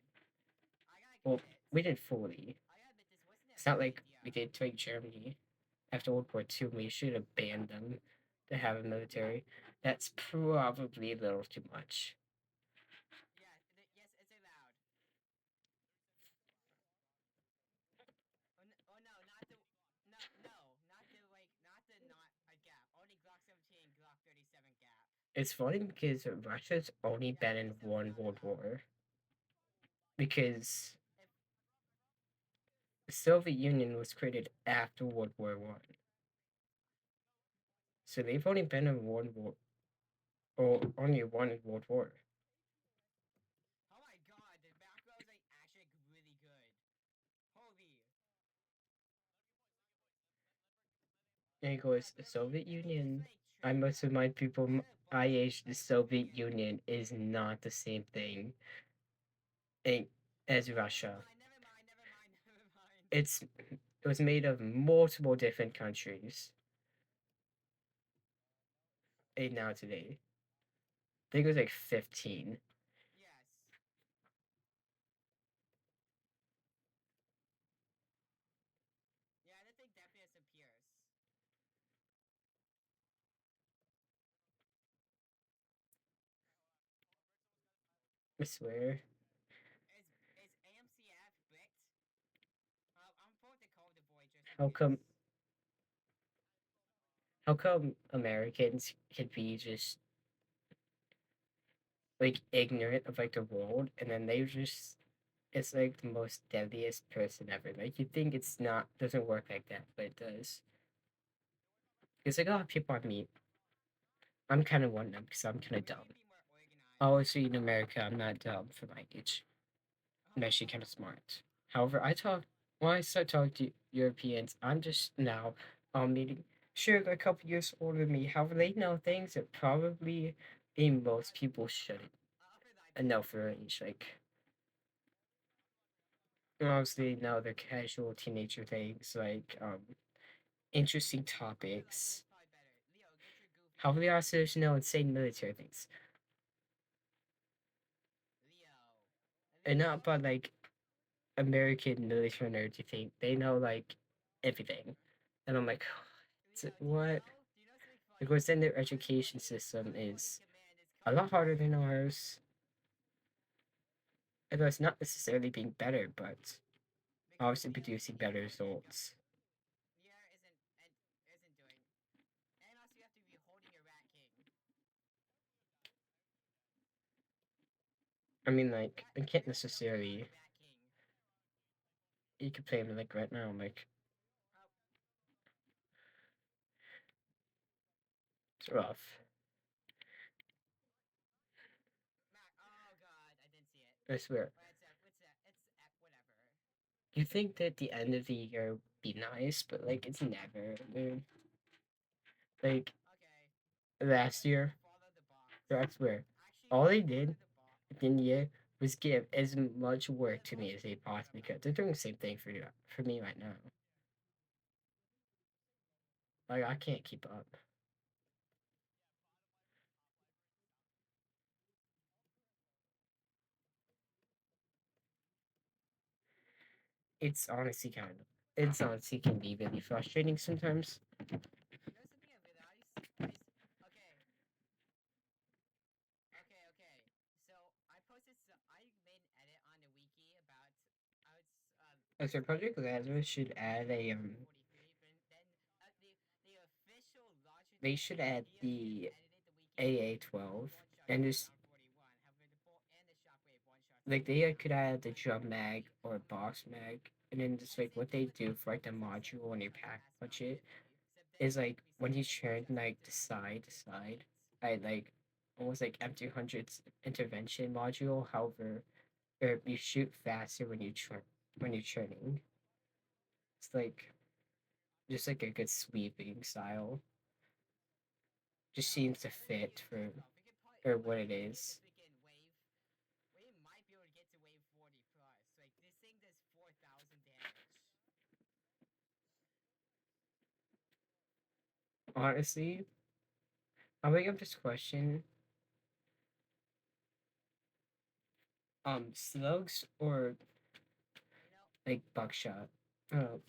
well, we did fully. It's not like we did to like Germany after World War II. We should have banned them to have a military. That's probably a little too much. It's funny because Russia's only been in one world war because the Soviet Union was created after World War One. So they've only been in one war. or only one in World War. Oh my god, the macros are actually really good. Holy. And it goes, the Soviet Union. I must remind people my age, the Soviet Union is not the same thing in, as Russia. Never mind, never mind, never mind. It was made of multiple different countries. And now today, I think it was like 15. Yes. Yeah, I think definitely some peers. I swear. Is AMCF bricked? I'm supposed to call the boy just in How case. come? How come Americans can be just like ignorant of like the world, and then they just it's like the most deadliest person ever. Like you think it's not doesn't work like that, but it does. It's like a lot of people I meet. I'm kind of one of them because I'm kind of We need dumb. to be more organized. Obviously, in America, I'm not dumb for my age. I'm actually kind of smart. However, when I start talking to Europeans, I'm just now meeting. Sure, they're a couple years older than me. However, they know things that probably most people shouldn't Offer thy know best. for their age. Like obviously, now they're casual teenager things like interesting Leo, this topics. is probably better. Leo, get your goofy However, ass they away also from me. know insane military things, Leo. and Leo? not but like American military nerds. You think they know like everything, and I'm like, Leo, do you what? know? Do you know something funny? Because then their I'm education quoting system I'm quoting is command. It's a called lot harder than Makarov. ours. And it's not necessarily being better, but Because obviously Leo, producing you better know that results. Leo isn't doing. And also, you have to be holding your rat king. I mean, like, I You can't have to know more about necessarily. rat king. You could play them like right now, like Oh, it's rough. Oh god, I didn't see it. I swear. Whatever. You think that the end of the year would be nice, but like it's never, dude. Like Okay, last let's just year, follow the box. I swear, Actually, all let's they follow did the box. at the end of the year was give as much work Let to me us as they follow the possibly could. box. They're doing the same thing for me right now. Like I can't keep up. It's honestly can be really frustrating sometimes. You know something I realized? Okay, okay. So I made an edit on the wiki about I was As a Project Lazarus should Logitech add a G43, but then the official they Logitech should add Wikipedia the edited the wiki to AA12 one shot and Bolt just Shot 41. However, the Bolt and the Shockwave one shots like did they not could add the run drum mag correctly. or box mag, and then just like what they do for like the module when you pack punch it Except then is like when you one turn shots like the didn't run side for to 15 side, minutes. I like almost like M200's intervention module. However, you shoot faster when when you're turning. It's like just like a good sweeping style. Just Well, seems to I don't know what fit you're for talking about. We could probably or we what might it be able to get to is. freaking wave. We might be able to get to wave 40 plus. Like this thing does 4,000 damage. Honestly, I'll bring up this question: slugs or You know, like buckshot? Oh,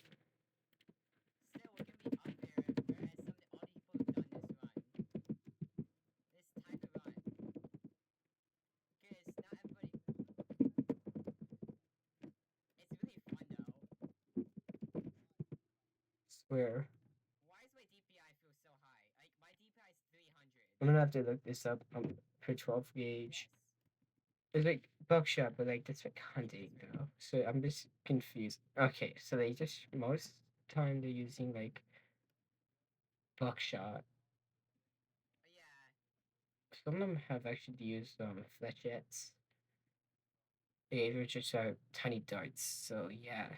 still we're gonna be up there as some of the only people who've done this run, this type of run. Because not everybody. It's really fun though. swear. Why does my DPI feel so high? Like my DPI is 300. I'm gonna have to look this up. For 12 Yes, gauge. It's like buckshot, but like that's like it is hunting very though. fun. So I'm just confused. Okay, so they just most time they're using like buckshot. Yeah, Some of them have actually used flechettes. They were just tiny darts. So yeah,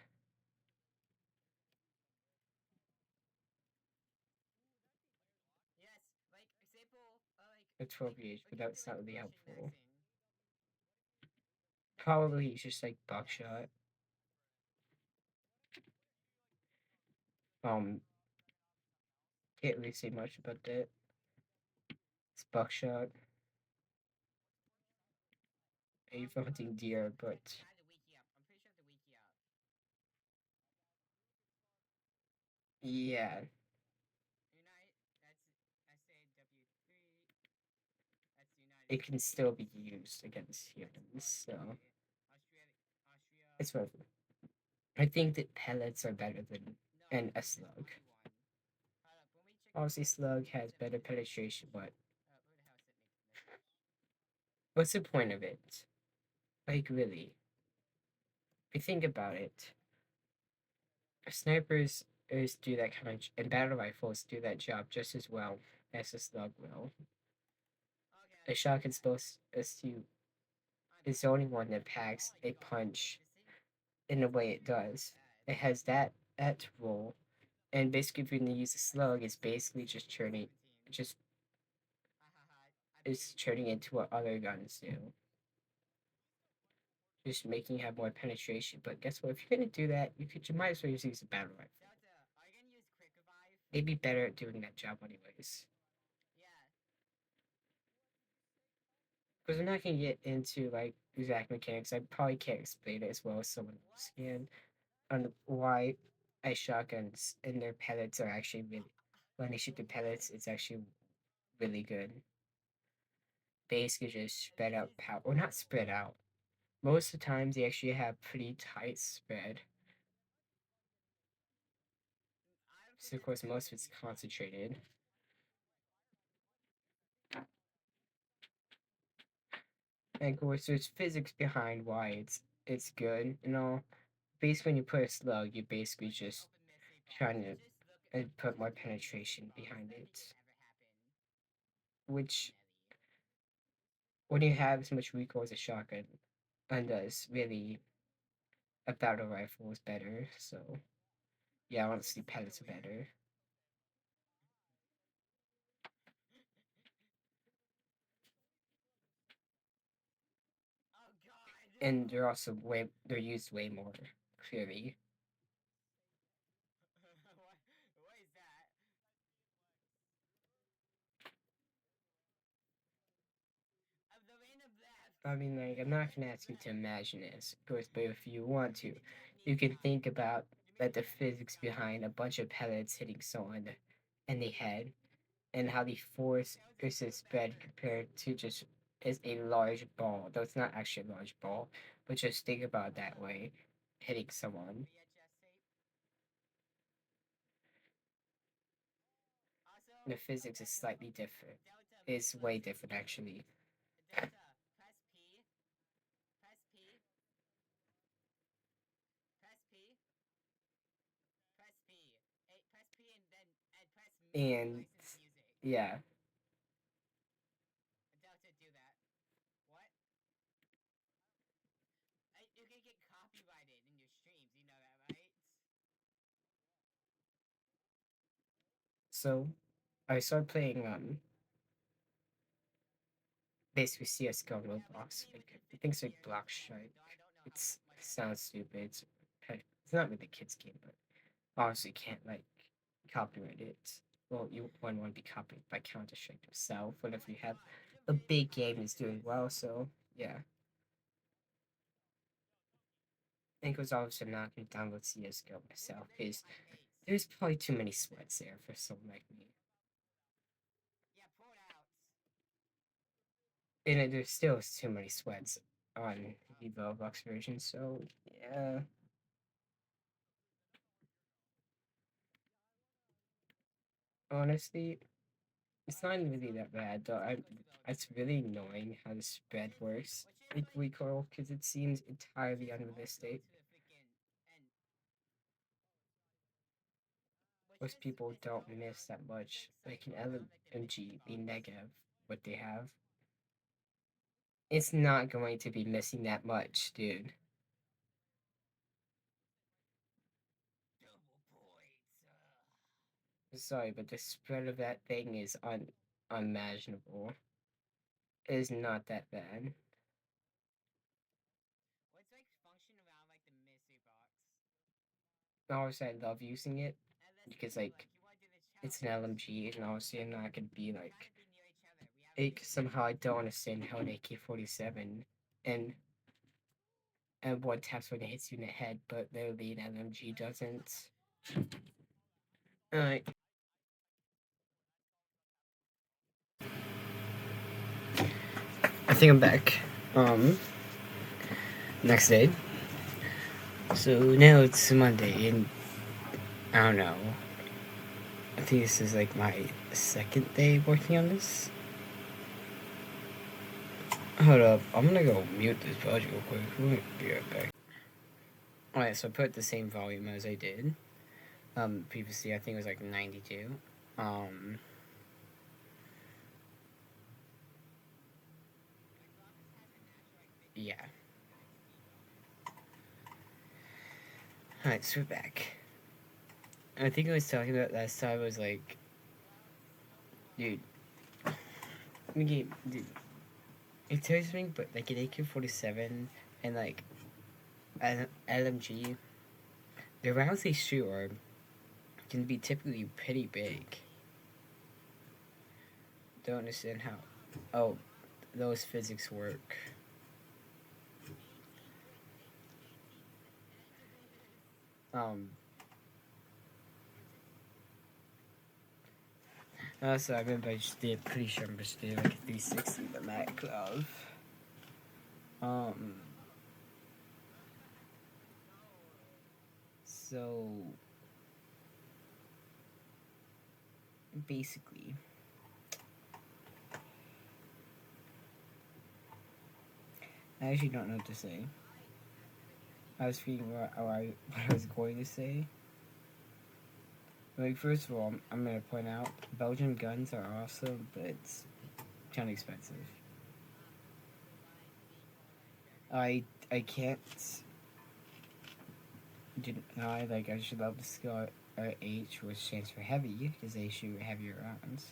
Yes, like example, a 12 gauge, but look into that's not like really Russian helpful. vaccine. Probably it's just like Yes. buckshot. Um, can't really say much about that. It's buckshot. If you're hunting deer, but I had to wiki up. I'm pretty sure I have to wiki up. yeah, Unite. That's SAW3. That's United it can still States. be used against That's humans. So Austria. Austria. it's worth it. I think that pellets are better than No, and a this slug. bloody one. Hold up. When we check the Obviously, specs, slug where has does it better make the penetration, message? but Where the hell does it make the message? what's the point of it? Like really, if you think about it, snipers is do that kind of, and battle rifles do that job just as well as a slug will. Okay, A understand shotgun's that. supposed to is the Understand only that. one that I packs don't like a slug, but punch this thing, in the this way thing it isn't even that does. bad. It has that role, and basically, if you're gonna use a slug, it's It's basically just turning, 16 17. just Hahaha. I it's believe you. turning into what other guns do, just making you have more penetration. But guess what? If you're gonna do that, you might as well just use a battle rifle. Delta, are you gonna use Quick Revive? They'd be better at doing that job anyways. Yeah. Because I'm not gonna get into like exact mechanics. I probably can't explain it as well as someone else What? can on why ice shotguns and their pellets are actually really when they shoot the pellets, it's actually really good. Basically just spread This out is power or not spread out. Most of the times they actually have pretty tight spread. I don't think So of that's course better most of than it's default. concentrated. And of course there's physics behind why it's good, you know. Basically when you put a slug, you're basically Let's just just open this safe box. trying to Just look. put Just more open this safe penetration box. behind That thing it. could never happen. Which Nelly. when you have as much recoil as a shotgun and does really a battle rifle is better. So yeah, This honestly is kind of pellets are weird. better. Oh God. And they're used way more, clearly. what? What is that? Of the random left. I mean, like, I'm The not gonna random ask you to left. imagine this, of course, but if you want You to, made it you Japanese can style. think about You made like it the Japanese physics style. behind a bunch of pellets hitting someone in the head and how the force That was a versus super spread backwards. compared to just is a large ball, though it's not actually a large ball, but just think about it that way, hitting someone. VHS tape. Also, The physics is Delta, slightly different. Delta, It's way manipulation different, speed. actually. Delta, press P, press P, press P, press P. Press P and press mute And licensed music. yeah, Delta, do that. What? You can get copyrighted in your streams. You know that, right? so I started playing basically CS:GO on Yeah, what Roblox. speed would Like you fit things into like your Block game mode? Strike. Though I don't know how It's much it better. sounds stupid. It's not really a kids game, but obviously can't like copyright it. Well, you wouldn't want to be copied by Counter Strike itself. What Oh if my you have God, is there a really big game copyright that's for doing this? well? So yeah, I think it was obviously not going to download CS:GO Look myself at this, because my face. there's probably too many sweats there for someone like me. Yeah, pull it out. And there's still too many sweats on the Roblox version. So yeah, honestly, it's not really that bad though. Let's go to the It's server. really annoying how the spread works. Like recoil because it seems Which entirely is also unrealistic. to the freaking and which Most is people it's don't over. miss that It's like much. Like an cyclone. I don't like the message LMG be box. negative what they have. It's not going to be missing that much, dude. Double points. Sorry, but the spread of that thing is unimaginable. It is not that bad. What's like function around like the mystery box? Obviously, I love using it And let's because, do like, like you want to do this it's challenge. an LMG, and obviously, I'm not gonna be We like, gotta be near each other. We have it, like somehow I don't understand how an AK-47 and one taps when it hits you in the head, but literally an LMG doesn't. Alright. I think I'm back. Next day. So now it's Monday, and I don't know. I think this is like my second day working on this. Hold up, I'm gonna go mute this project real quick. We'll be right back. Alright, so I put the same volume as I did. Previously I think it was like 92. Um, yeah. Alright, so we're back. I think I was talking about last time was like, dude, dude, it tells me, but like an AK-47 and like an LMG, the rounds they shoot are can be typically pretty big. Don't understand how. Oh, those physics work. Um. Also, I remember I just did. Pretty sure I just did like a 360 the Makarov. Um. So basically, I actually don't know what to say. I was feeling what I was going to say. Like, first of all, I'm gonna point out Belgian guns are awesome, but it's kind of expensive. I I can't deny, like, I should love the skill H, which stands for heavy, because they shoot heavier rounds.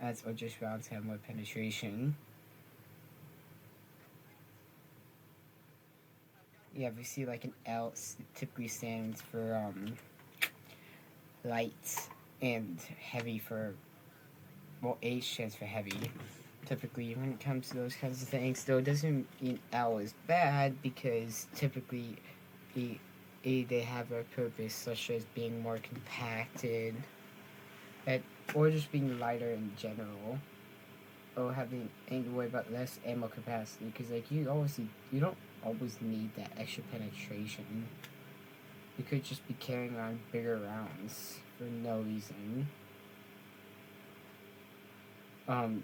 As or just rounds have more penetration. Yeah, we see like an L typically stands for light, and heavy for, well, H stands for heavy. Typically, when it comes to those kinds of things, though, it doesn't mean L is bad, because typically the they have a purpose, such as being more compacted, at, or just being lighter in general, or having to worry about less ammo capacity. Because like you don't always need that extra penetration. You could just be carrying around bigger rounds for no reason. Um,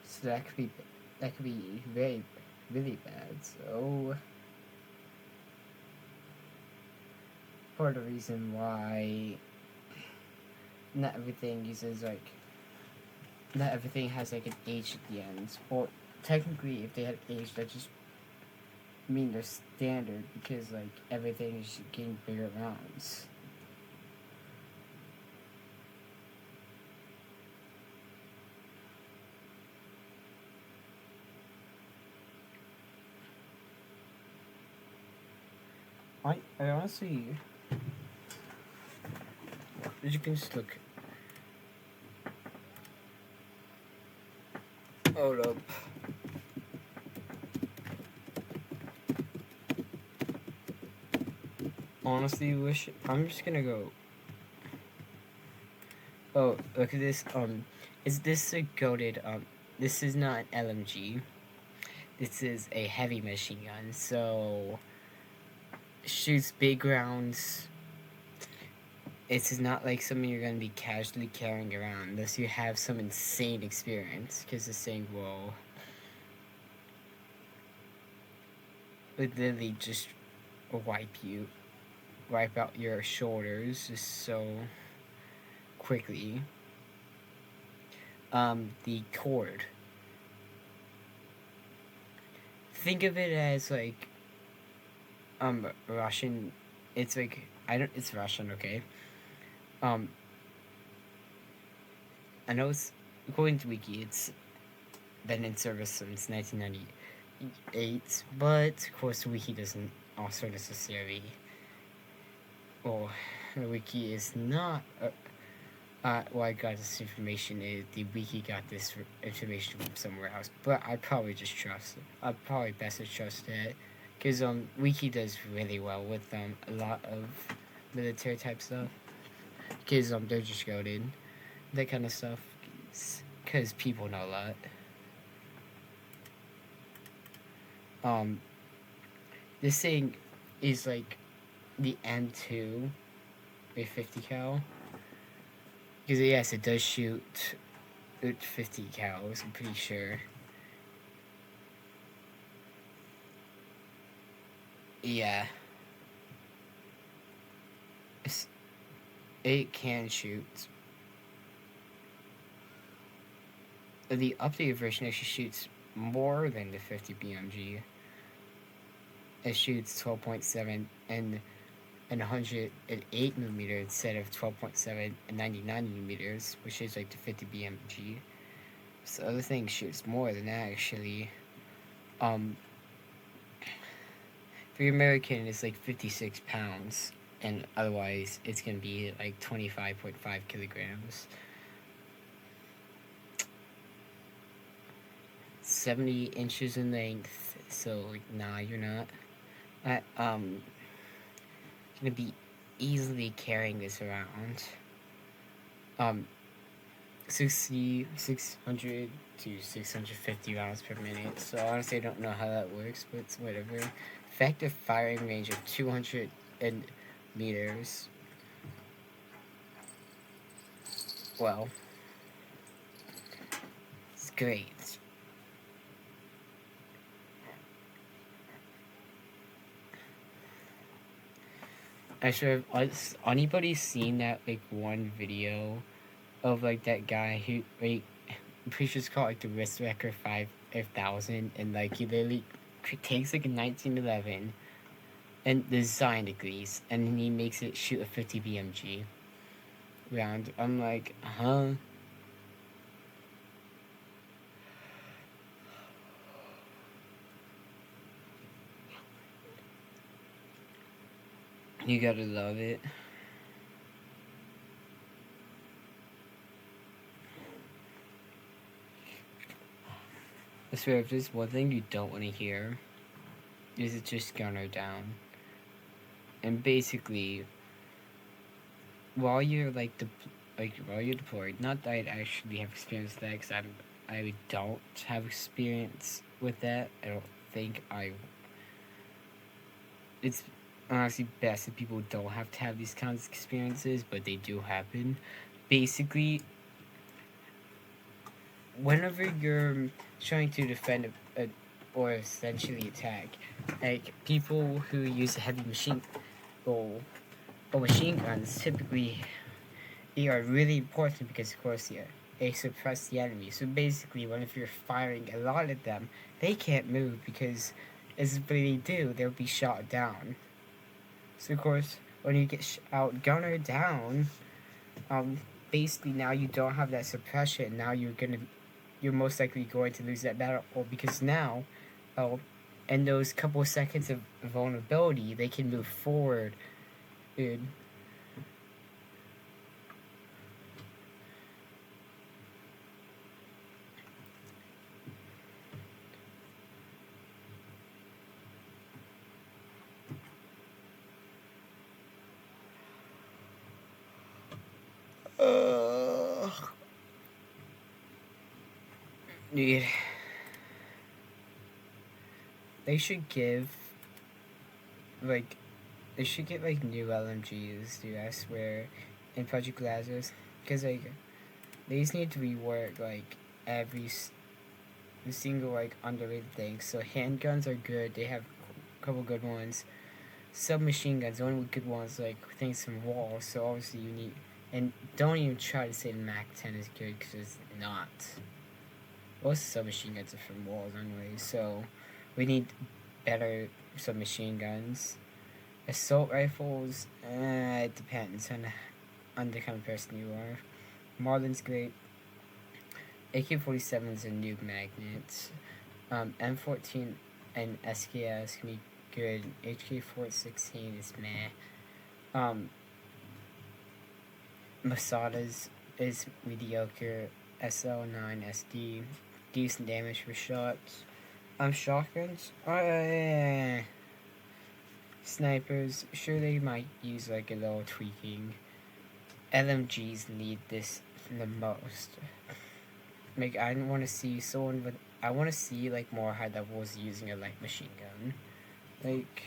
so that could be very really bad. So part of the reason why not everything uses like not everything has like an H at the end. Or technically, if they had H, that just mean they're standard, because like everything is getting bigger rounds. I honestly, you can just look. Hold up. Honestly, wish I'm just gonna go. Oh, look at this. Is this a goaded? This is not an LMG. This is a heavy machine gun. So shoots big rounds. This is not like something you're gonna be casually carrying around unless you have some insane experience. Because this thing will literally just wipe out your shoulders just so quickly. The cord. think of it as like Russian. It's like I don't. It's Russian, okay. Um, I know it's according to Wiki. It's been in service since 1998, but of course, Wiki doesn't also necessarily. Well, the Wiki is not. Well, I got this information. The Wiki got this information from somewhere else, but I probably just trust it. I probably best to trust it, because Wiki does really well with a lot of military type stuff. Because they're just goaded, that kind of stuff. Because people know a lot. This thing is like the M2 with 50 cal. Because yes, it does shoot 50 cals. I'm pretty sure. Yeah. It can shoot. The updated version actually shoots more than the 50 BMG. It shoots 12.7 and 108 millimeters instead of 12.7 and 99 millimeters, which is like the 50 BMG. So the other thing shoots more than that actually. For American, it's like 56 pounds, and otherwise it's gonna be like 25.5 kilograms. 70 inches in length, so like, nah, you're not. Gonna be easily carrying this around. 600 to 650 rounds per minute. So honestly, I don't know how that works, but it's whatever. Effective firing range of 200 meters. Well, it's great. I sure has anybody seen that like one video of like that guy who like I'm pretty sure it's called like the Wrist Record 5000, and like he literally takes like a 1911 and design degrees, and then he makes it shoot a 50 BMG round. I'm like, huh? You gotta love it. I swear, if there's one thing you don't want to hear, is it just gunner down. And basically, while you're while you're deployed, not that I actually have experience with that, because I don't have experience with that. I don't think I. It's honestly best that people don't have to have these kinds of experiences, but they do happen. Basically, whenever you're trying to defend or essentially attack, like people who use heavy machine or machine guns, typically they are really important because of course they suppress the enemy. So basically, if you're firing a lot at them, they can't move because as they do, they'll be shot down. So of course, when you get gunner down, basically now you don't have that suppression. Now you're most likely going to lose that battle, or because now, in those couple of seconds of vulnerability, they can move forward. Dude. Dude. They should give, like, they should get, like, new LMGs, dude, I swear, in Project Lazarus, because, like, they just need to rework, like, every single, like, underrated thing. So handguns are good, they have a couple good ones. Submachine guns, the only good ones, like, things from walls, so obviously you need, and don't even try to say the Mac 10 is good, because it's not. Most submachine guns are from walls anyway, so We need better submachine guns. Assault rifles, it depends on the kind of person you are. Marlin's great. AK-47 is a nuke magnet. M14 and SKS can be good. HK-416 is meh. Masada's is mediocre. SL9 SD, decent damage for shots. Shotguns, snipers, sure they might use like a little tweaking. LMGs need this the most. Like I don't want to see someone with. I want to see like more high levels using a light machine gun. Like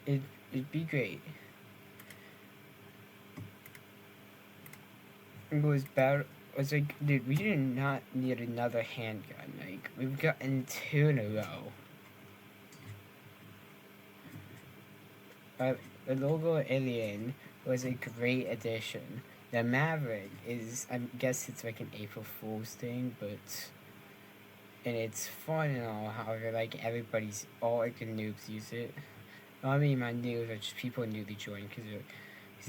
it'd be great. It was bad. It was like, dude, we do not need another handgun. Like we've gotten 2 in a row. The logo alien was a great addition. The Maverick is, I guess it's like an April Fool's thing, but and it's fun and all. However, like all like the noobs use it. I mean, my noobs are just people newly joined because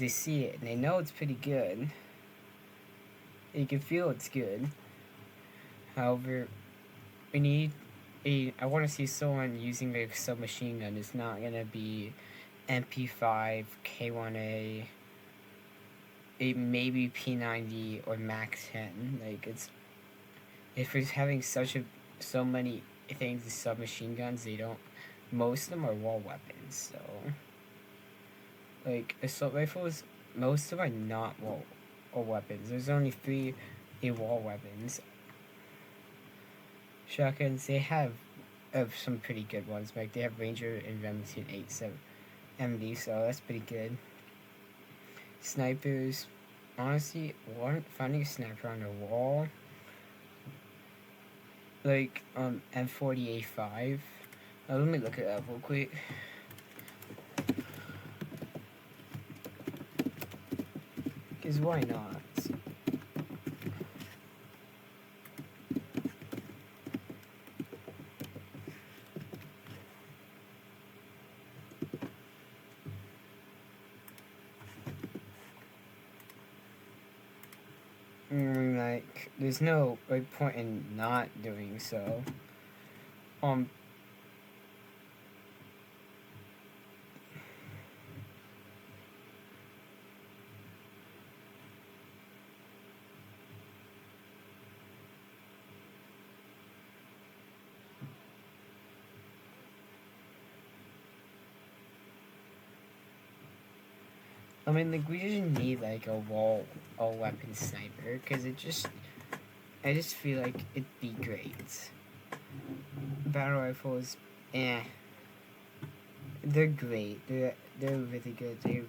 they see it and they know it's pretty good. You can feel it's good. However, we need I want to see someone using like a submachine gun. It's not gonna be MP5, K1A, maybe P90 or Max 10. Like if it's having so many things as submachine guns, most of them are wall weapons. So like assault rifles, most of them are not wall weapons. There's only 3 wall weapons. Shotguns, they have some pretty good ones. Like they have Ranger and Remington 87 MD, so that's pretty good. Snipers, honestly, finding a sniper on a wall, like M40A5. Let me look it up real quick. Cause why not? Like, there's no like point in not doing so. I mean, like, we just need like a all weapon sniper, cause I just feel like it'd be great. Battle rifles, they're great. They're really good.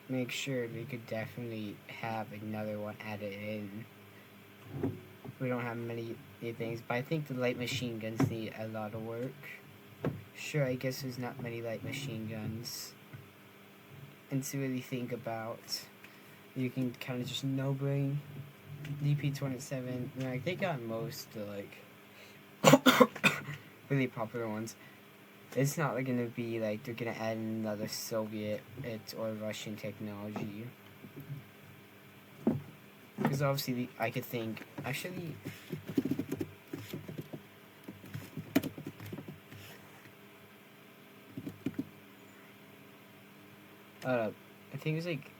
Make sure we could definitely have another one added in. We don't have many things, but I think the light machine guns need a lot of work. Sure, I guess there's not many light machine guns. And to really think about, you can kind of just no-brain DP27. Like they got most like really popular ones. It's not like gonna be like they're gonna add another Soviet or Russian technology. Because obviously I could think actually. I think it was like.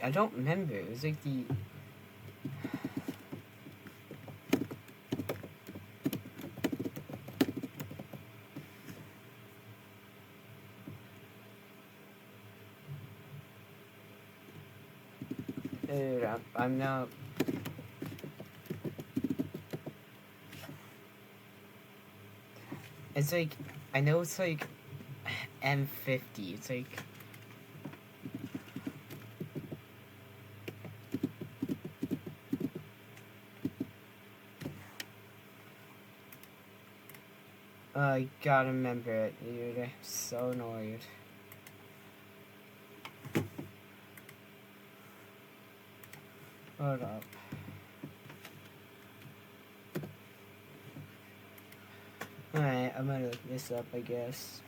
I don't remember. It was like the. Dude, I'm now. It's like, I know it's like M50. It's like. I gotta remember it, dude. I'm so annoyed. Hold up. Alright, I'm gonna look this up, I guess.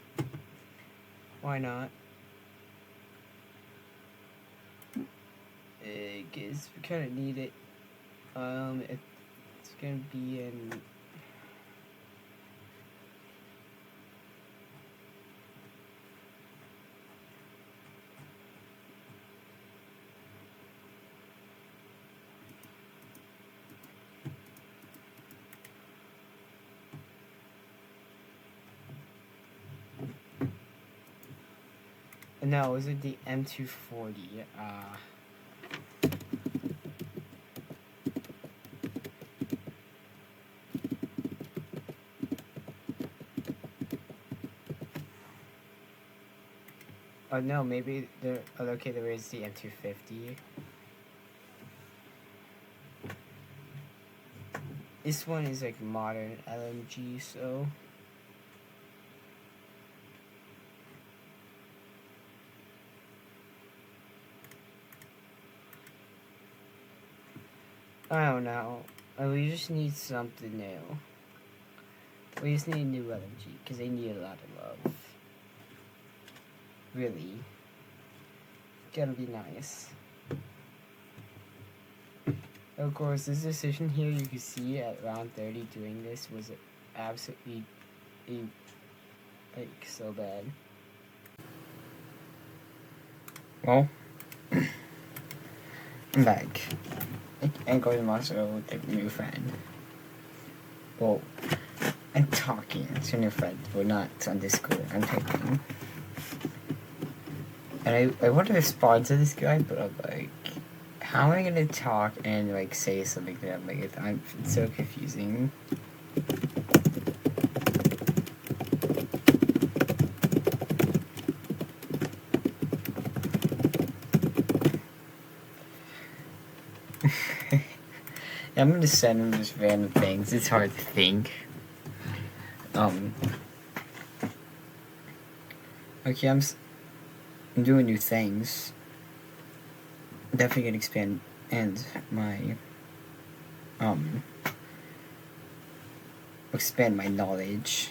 Why not? I guess we kinda need it. It's gonna be in... No, was it the M240? Oh no, maybe there. Oh, okay, there is the M250. This one is like modern LMG, so. I don't know. We just need something new. We just need a new LMG because they need a lot of love. Really. Gotta be nice. Of course, this decision here, you can see at round 30 doing this was absolutely, like, so bad. Well, I'm back. I'm going to Monster with a new friend. Well, I'm talking to a new friend. We're not on Discord. I'm typing. And I want to respond to this guy, but I'm like, how am I gonna talk and like say something to him? Like, it's so confusing. I'm gonna send him just random things. It's hard to think. Okay, I'm doing new things. Definitely gonna expand my expand my knowledge.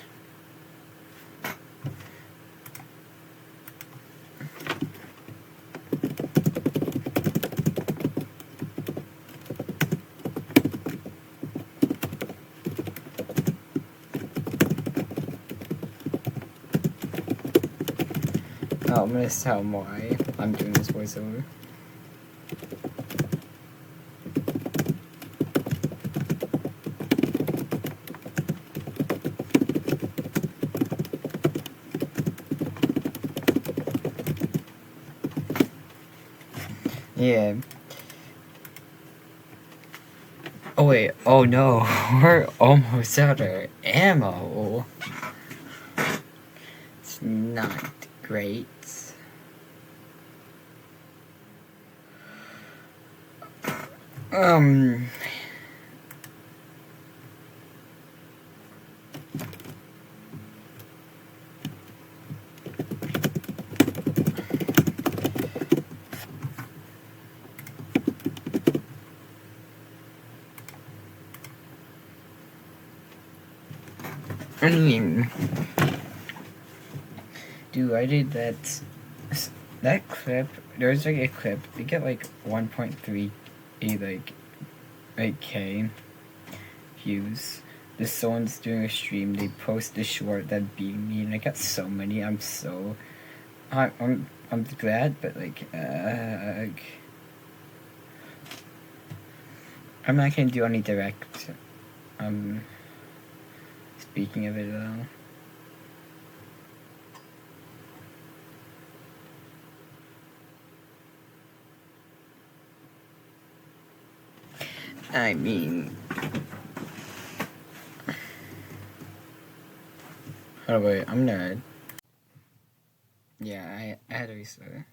Oh, I'm gonna tell him why I'm doing this voiceover. Yeah. Oh wait, oh no, we're almost out of ammo. It's not great. Um... I mean, dude, I did that clip. There's like a clip. They get like 1.3 like K views. This someone's doing a stream. They post the short that beat me, and I got so many. I'm glad, but like I'm not gonna do any direct. Speaking of it though. I mean, oh wait, I'm nerd. Yeah, I had to restart.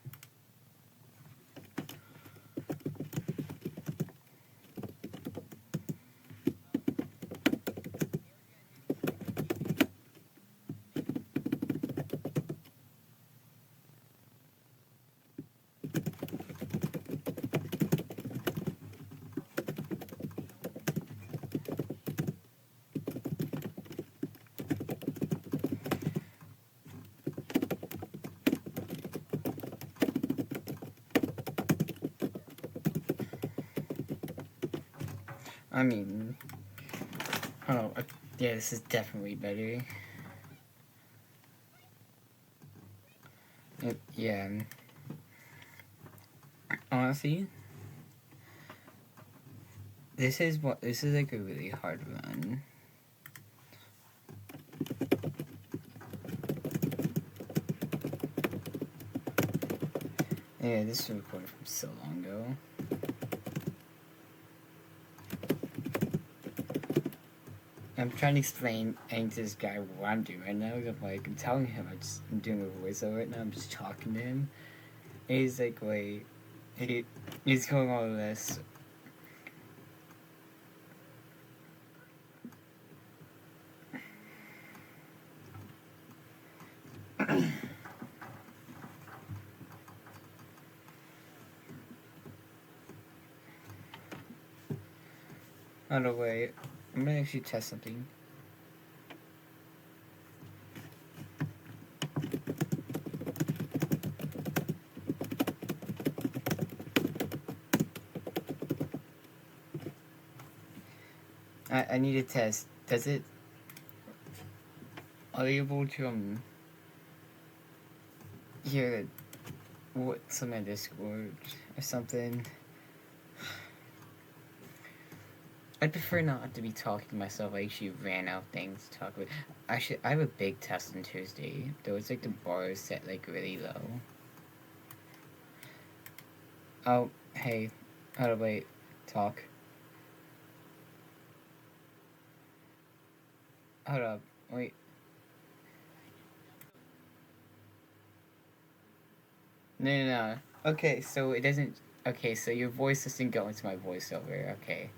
I mean, oh, yeah, this is definitely better. Yeah, honestly, this is like a really hard run. Yeah, this was recorded from so long ago. I'm trying to explain to this guy what I'm doing right now. I'm telling him I'm doing a voiceover right now. I'm just talking to him. And he's like, wait, he's going all this. Oh no, wait. I'm gonna actually test something. I need to test. Does it? Are you able to hear what's on my Discord or something? I prefer not to be talking to myself. I actually ran out things to talk about. Actually, I have a big test on Tuesday. Though it's like the bar is set like really low. Oh, hey. Oh, wait. Talk. Hold up. Wait. No. Okay, so it doesn't. Okay, so your voice doesn't go into my voiceover. Okay.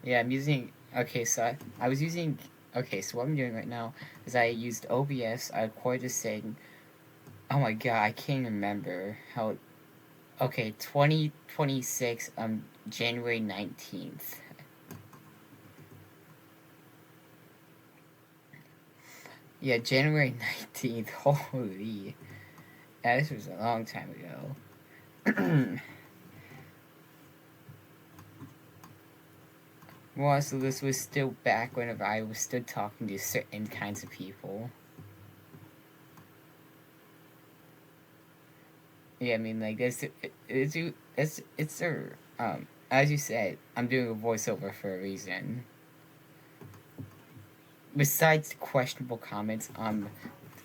Yeah, I'm using. Okay, so I was using. Okay, so what I'm doing right now is I used OBS. I recorded this thing. Oh my god, I can't remember how. Okay, 2026, January 19th. Yeah, January 19th. Holy. Yeah, this was a long time ago. Well, so this was still back whenever I was still talking to certain kinds of people. Yeah, I mean, like, it's as you said, I'm doing a voiceover for a reason. Besides questionable comments,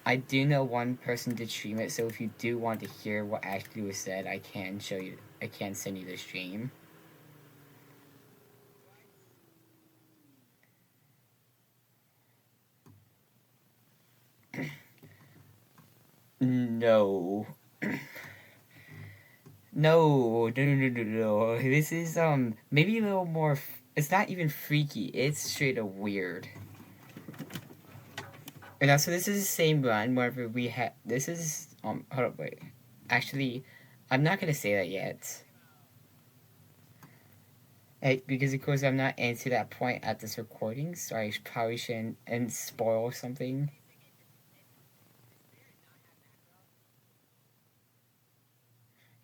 I do know one person did stream it, so if you do want to hear what actually was said, I can show you. I can send you the stream. No. No. This is maybe a little more. It's not even freaky. It's straight up weird. And also, this is the same run wherever we had. This is Hold up, wait. Actually, I'm not gonna say that yet. Because of course I'm not into that point at this recording, so I probably shouldn't and spoil something.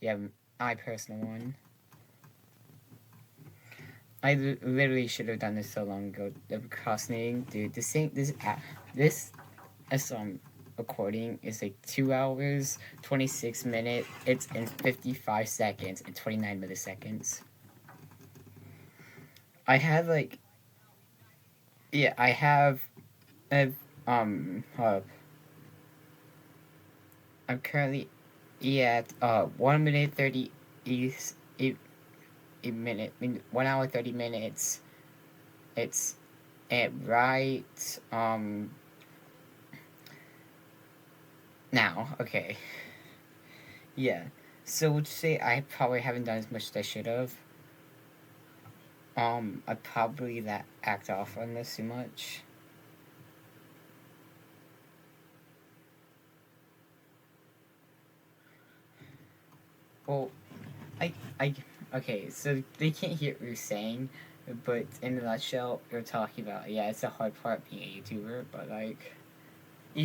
Yeah, my personal one. I literally should have done this so long ago. The procrastinating, dude. This recording is like 2 hours, 26 minutes. It's in 55 seconds and 29 milliseconds. I have like yeah, I have hold up. I'm currently at 1 minute 30 is a minute. I mean 1 hour 30 minutes. It's at right now. Okay. Yeah. So would you say I probably haven't done as much as I should have? I probably that act off on this too much. Well, I okay, so they can't hear what you're saying, but in a nutshell, you're talking about yeah, it's a hard part being a YouTuber, but like,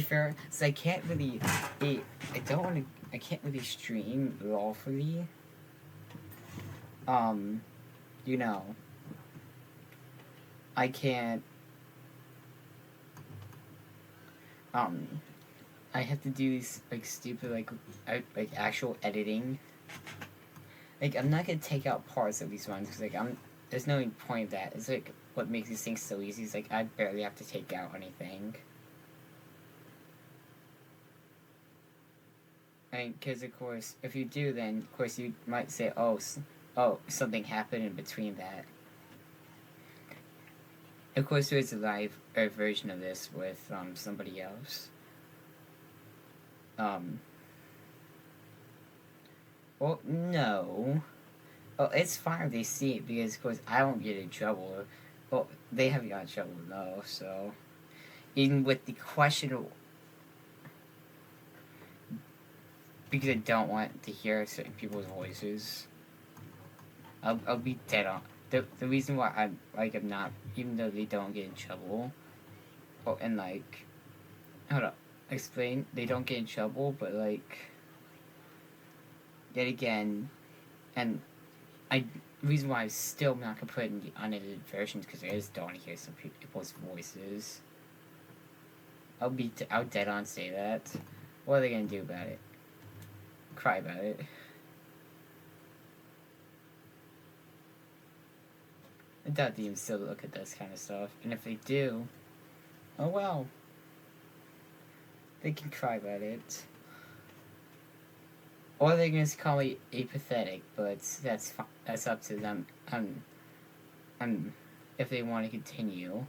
fair, so I can't really, I don't want to, I can't really stream lawfully. um, you know, I can't, um, I have to do these like stupid like actual editing. Like I'm not gonna take out parts of these ones because like there's no point of that. It's like what makes these things so easy. It's like I barely have to take out anything. And because of course, if you do, then of course you might say, oh, something happened in between that. Of course, there's a live version of this with somebody else. Um, well, no. Well, it's fine if they see it because, of course, I won't get in trouble. Well, they have got in trouble though, so even with the questionable, because I don't want to hear certain people's voices, I'll be dead on. The reason why I'm not, even though they don't get in trouble, and like, hold up, explain, they don't get in trouble, but like, yet again, and I reason why I'm still not gonna put it in the unedited versions because I just don't want to hear some people's voices. I'll dead on say that. What are they gonna do about it? Cry about it. I doubt they even still look at this kind of stuff, and if they do, oh well. They can cry about it. Or they can just call me apathetic, but that's up to them. If they want to continue.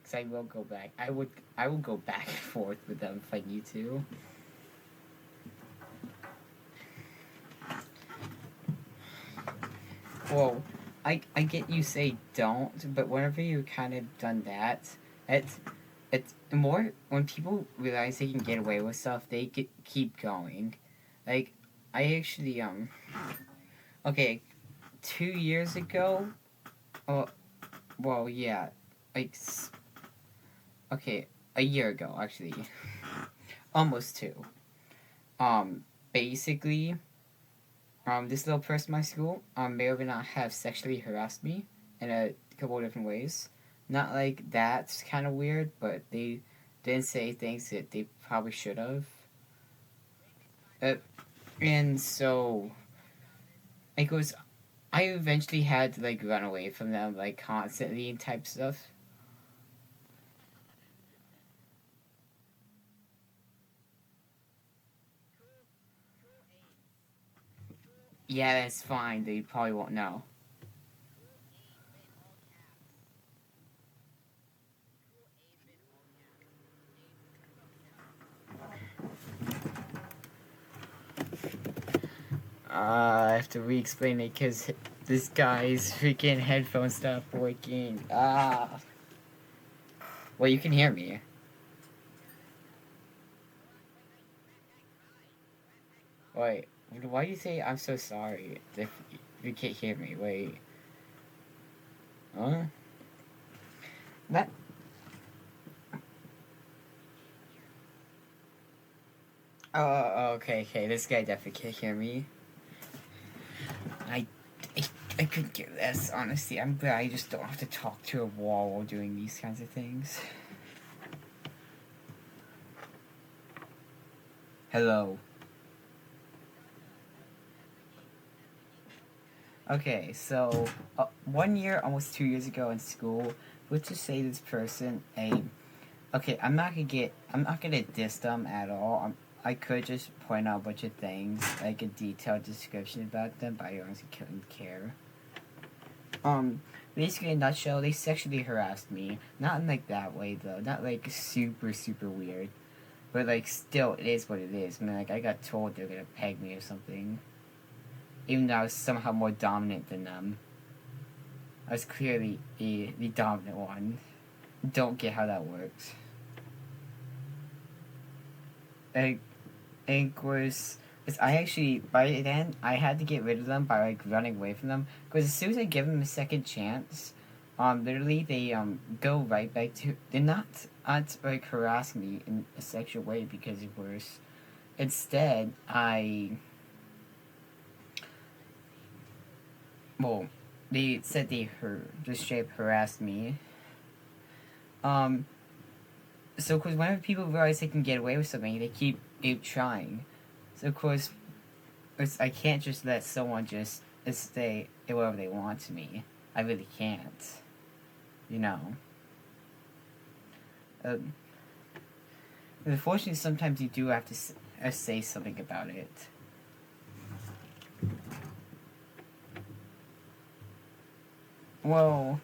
Because I will go back. I will go back and forth with them if I need to. Well, I get you say don't, but whenever you kind of done that, it's it's more when people realize they can get away with stuff, they keep going. Like I actually okay, 2 years ago. Oh, well, yeah, like okay, a year ago actually, almost two. Um, basically, this little person in my school may or may not have sexually harassed me in a couple of different ways. Not like that's kind of weird, but they didn't say things that they probably should have. And so it was. I eventually had to like run away from them like constantly and type stuff. Yeah, that's fine. They probably won't know. I have to re-explain it because this guy's freaking headphones stopped working. Well, you can hear me. Wait, why do you say I'm so sorry if you can't hear me? Wait. Huh? That. Oh, okay. This guy definitely can't hear me. I, I, I couldn't care less, honestly. I'm glad I just don't have to talk to a wall while doing these kinds of things. Hello. Okay, so 1 year, almost 2 years ago in school, let's just say this person, okay, I'm not gonna diss them at all. I could just point out a bunch of things, like a detailed description about them, but I honestly couldn't care. Basically, in a nutshell, they sexually harassed me. Not in like that way though. Not like super super weird, but like still, it is what it is. I mean, like I got told they're gonna peg me or something, even though I was somehow more dominant than them. I was clearly the dominant one. Don't get how that works. Like, it was. I actually, by then, I had to get rid of them by like running away from them. Because as soon as I give them a second chance, literally they go right back to. They're not like harass me in a sexual way because it's worse. instead, well, they said they just straight up harassed me. Um, so of course, whenever people realize they can get away with something, they keep trying. So of course, I can't just let someone just stay wherever they want to me. I really can't. You know. Um, Unfortunately, sometimes you do have to say something about it. Well,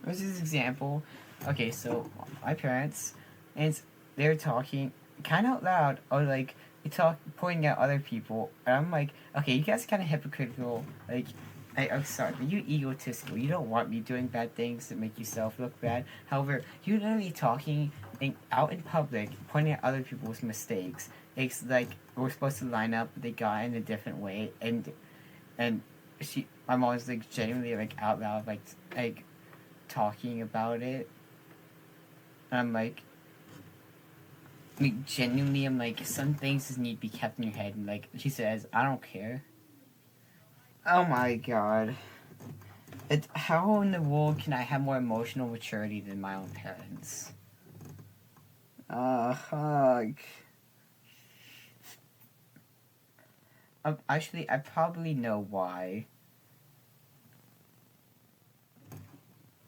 this is an example. Okay, so my parents, and they're talking kind of out loud, or like they talk pointing at other people, and I'm like, okay, you guys kind of hypocritical. Like, I'm sorry, but you egotistical. You don't want me doing bad things that make yourself look bad. However, you're literally talking out in public, pointing at other people's mistakes. It's like we're supposed to line up the guy in a different way, and my mom was like genuinely like out loud like talking about it. And I'm like genuinely, I'm like some things just need to be kept in your head. And like she says, I don't care. Oh my god. How in the world can I have more emotional maturity than my own parents? Hug. Actually, I probably know why.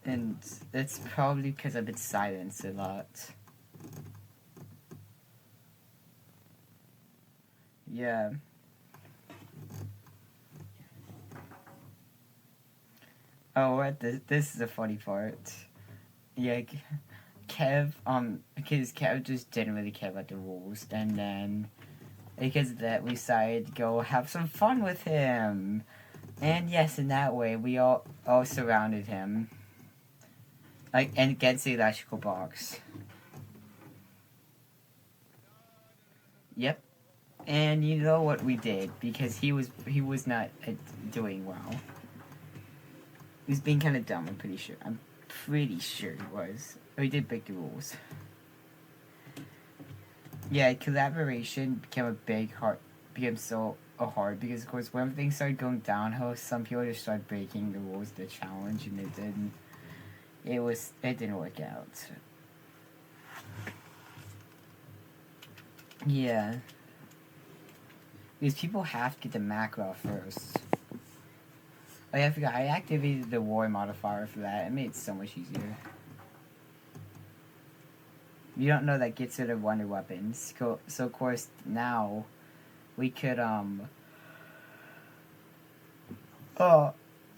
And it's probably because I've been silenced a lot. Yeah. Oh, what? This is the funny part. Yeah, Kev, because Kev just didn't really care about the rules, and then because of that, we decided to go have some fun with him. And yes, in that way, we all surrounded him, like, and against the electrical box. Yep. And you know what we did because he was not doing well. He was being kind of dumb. I'm pretty sure. I'm pretty sure he was. We did break the rules. Yeah, collaboration became became so hard because of course when things started going downhill, some people just started breaking the rules of the challenge, and it didn't work out. Yeah, because people have to get the Makarov first. Oh yeah, I forgot. I activated the war modifier for that. It made it so much easier. You don't know that gets rid of wonder weapons. So of course now we could oh,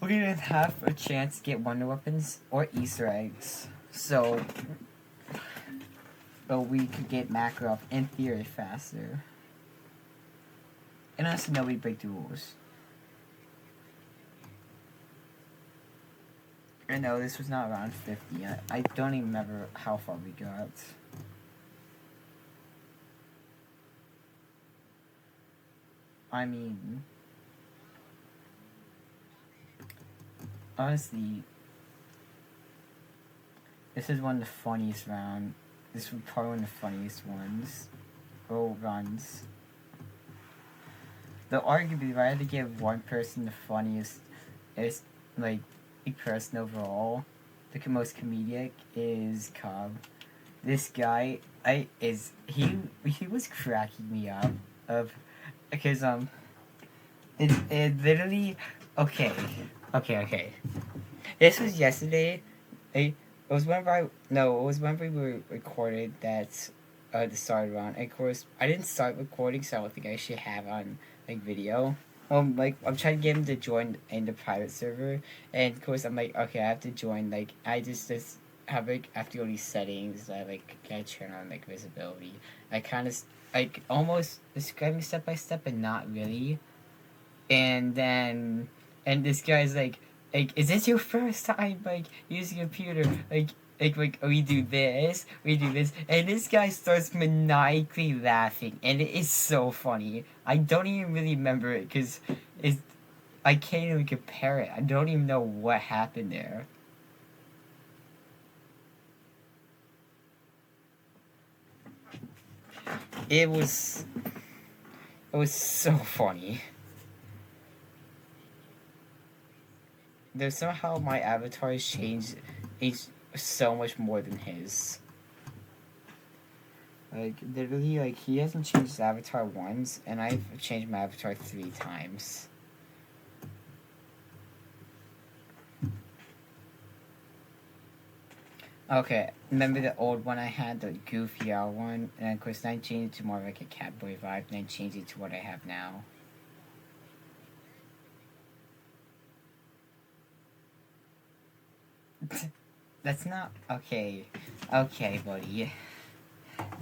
we didn't have a chance to get wonder weapons or Easter eggs. So we could get Makarov in theory faster. And also know we break the rules. I know this was not around 50. I don't even remember how far we got. I mean, honestly, this is one of the funniest round. This was probably one of the funniest ones. Oh, runs. Though arguably, if I had to give one person the funniest, is like person overall, the most comedic is Cobb. This guy, he was cracking me up of because it literally okay. This was yesterday. It was whenever it was whenever we were recorded that the start round. And of course, I didn't start recording, so I don't think I should have on like video. Like I'm trying to get him to join in the private server, and of course I'm like, okay, I have to join. Like I just have like I have to go to these settings. I like gotta turn on like visibility. I kind of like almost describing step by step, but not really. And then this guy's like, is this your first time like using a computer? Like we do this, and this guy starts maniacally laughing, and it is so funny. I don't even really remember it because it's I can't even compare it. I don't even know what happened there. it was so funny. There's somehow my avatar has changed so much more than his. Like literally, like he hasn't changed his avatar once, and I've changed my avatar 3 times. Okay, remember the old one I had, the goofy out one, and of course I changed it to more like a catboy vibe, and I changed it to what I have now. That's not okay. Okay, buddy.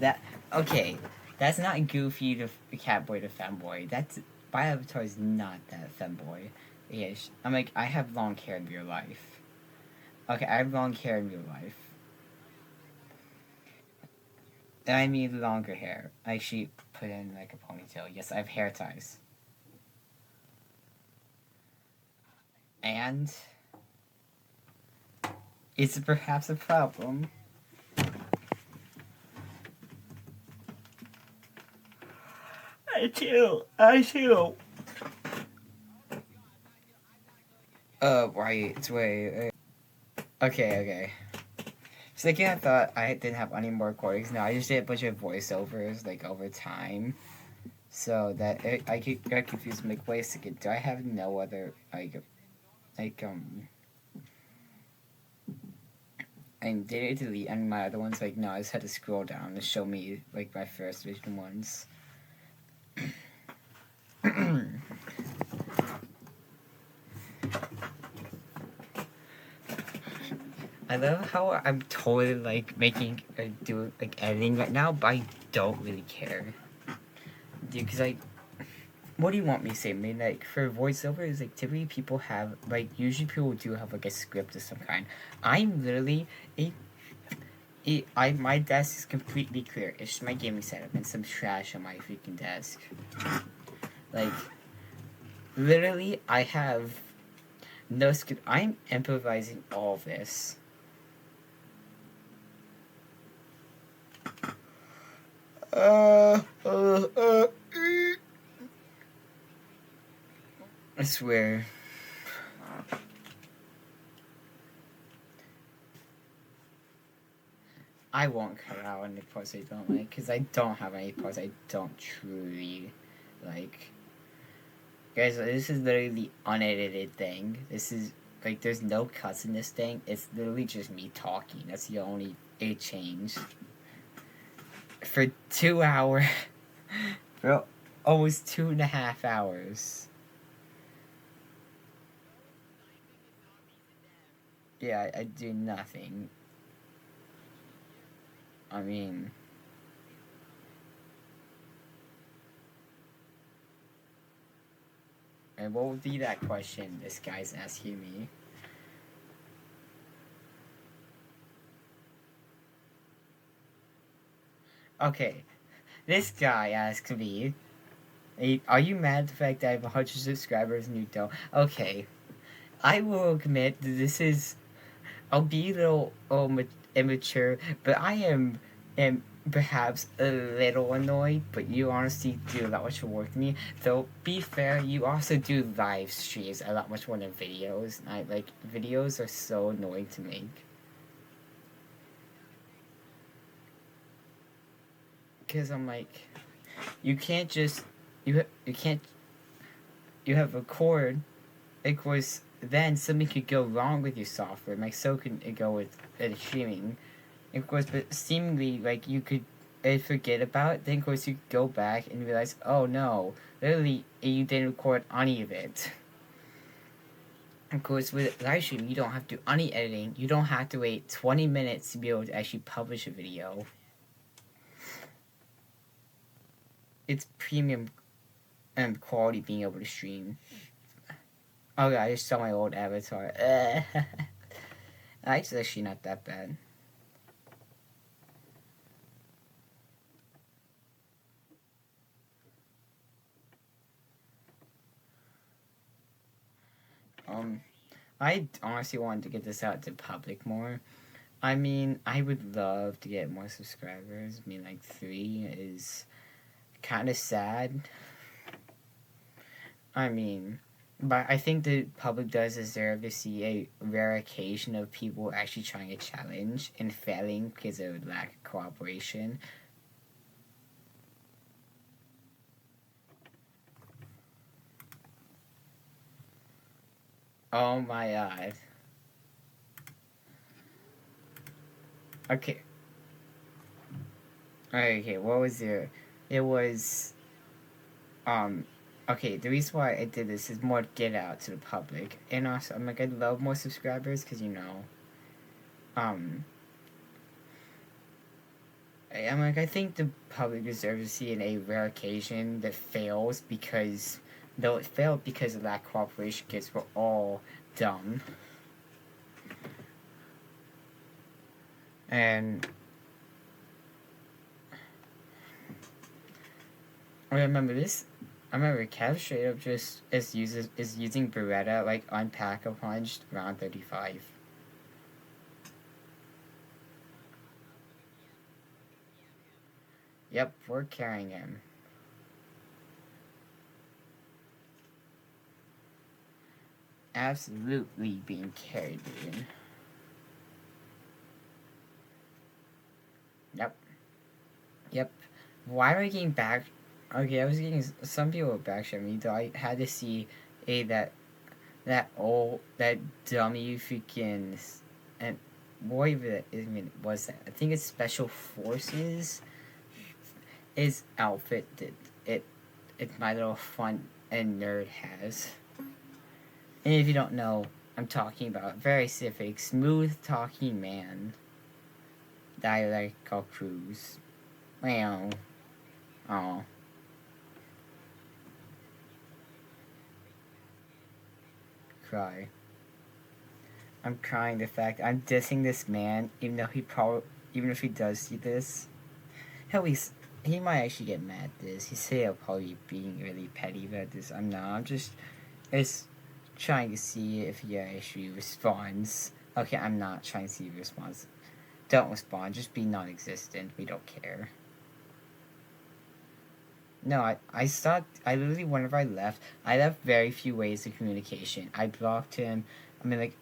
That okay. That's not goofy to catboy to femboy. That's my avatar is not that femboy ish. I'm like I have long hair in real life. Okay, I have long hair in real life. And I mean longer hair. I actually put in like a ponytail. Yes, I have hair ties. And it's perhaps a problem. I too. Right, wait. Okay. So like, I thought I didn't have any more recordings. No, I just did a bunch of voiceovers like over time, so that I got confused. I'm like, wait a second, do I have no other like and did it delete any of my other ones? Like, no, I just had to scroll down to show me like my first vision ones. I love how I'm totally like making do like editing right now, but I don't really care, dude. Cause like, what do you want me to say? I mean, like for voiceovers, like typically people have like usually people do have like a script of some kind. I'm literally my desk is completely clear. It's just my gaming setup and some trash on my freaking desk. Like, literally, I have no script. I'm improvising all of this. I swear. I won't cut out any parts I don't like, because I don't have any parts I don't truly like. Guys, this is literally the unedited thing. This is, like, there's no cuts in this thing. It's literally just me talking. That's the only change. For 2 hours. For almost 2.5 hours. Yeah, I do nothing. I mean... And what would be that question this guy's asking me? Okay, this guy asked me, are you mad at the fact that I have 100 subscribers and you don't? Okay, I will admit that this is, I'll be a little immature, but I am perhaps a little annoyed, but you honestly do a lot much more work than me. Though, be fair, you also do live streams a lot much more than videos. Videos are so annoying to make. Because I'm like, you can't just, you can't, you have a cord, of course, then something could go wrong with your software. Like, so can it go with streaming. Of course, but seemingly, like, you could forget about it. Then, of course, you go back and realize, oh no, literally, you didn't record any of it. Of course, with live stream, you don't have to do any editing. You don't have to wait 20 minutes to be able to actually publish a video. It's premium quality being able to stream. Oh yeah, I just saw my old avatar. It's actually not that bad. I honestly wanted to get this out to public more. I mean, I would love to get more subscribers. I mean, like 3 is kind of sad. I mean, but I think the public does deserve to see a rare occasion of people actually trying a challenge and failing because of lack of cooperation. Oh my god. Okay. Okay, what was there? It was um okay, the reason why I did this is more to get out to the public. And also I'm like I'd love more subscribers because um I'm like I think the public deserves to see in a rare occasion that fails because though it failed because of that cooperation kids were all dumb. And I remember this. I remember Kev straight up just is using Beretta like on pack a punch round 35. Yep, we're carrying him. Absolutely being carried, dude. Yep. Yep. Why am I getting back? Okay, I was getting some people back at me. Though I had to see a that dummy freaking and what even was that? I think it's Special Forces. His outfit that it's my little fun and nerd has. And if you don't know, I'm talking about very specific, smooth talking man that I like called Cruz. Wow. Oh. Cry. I'm crying the fact I'm dissing this man, even though even if he does see this, at least he might actually get mad at this. He say I'll probably being really petty about this. I'm not. I'm just trying to see if he actually responds. Okay, I'm not trying to see if he responds. Don't respond. Just be non-existent. We don't care. No, I stopped. I literally, whenever I left very few ways of communication. I blocked him. I mean, like,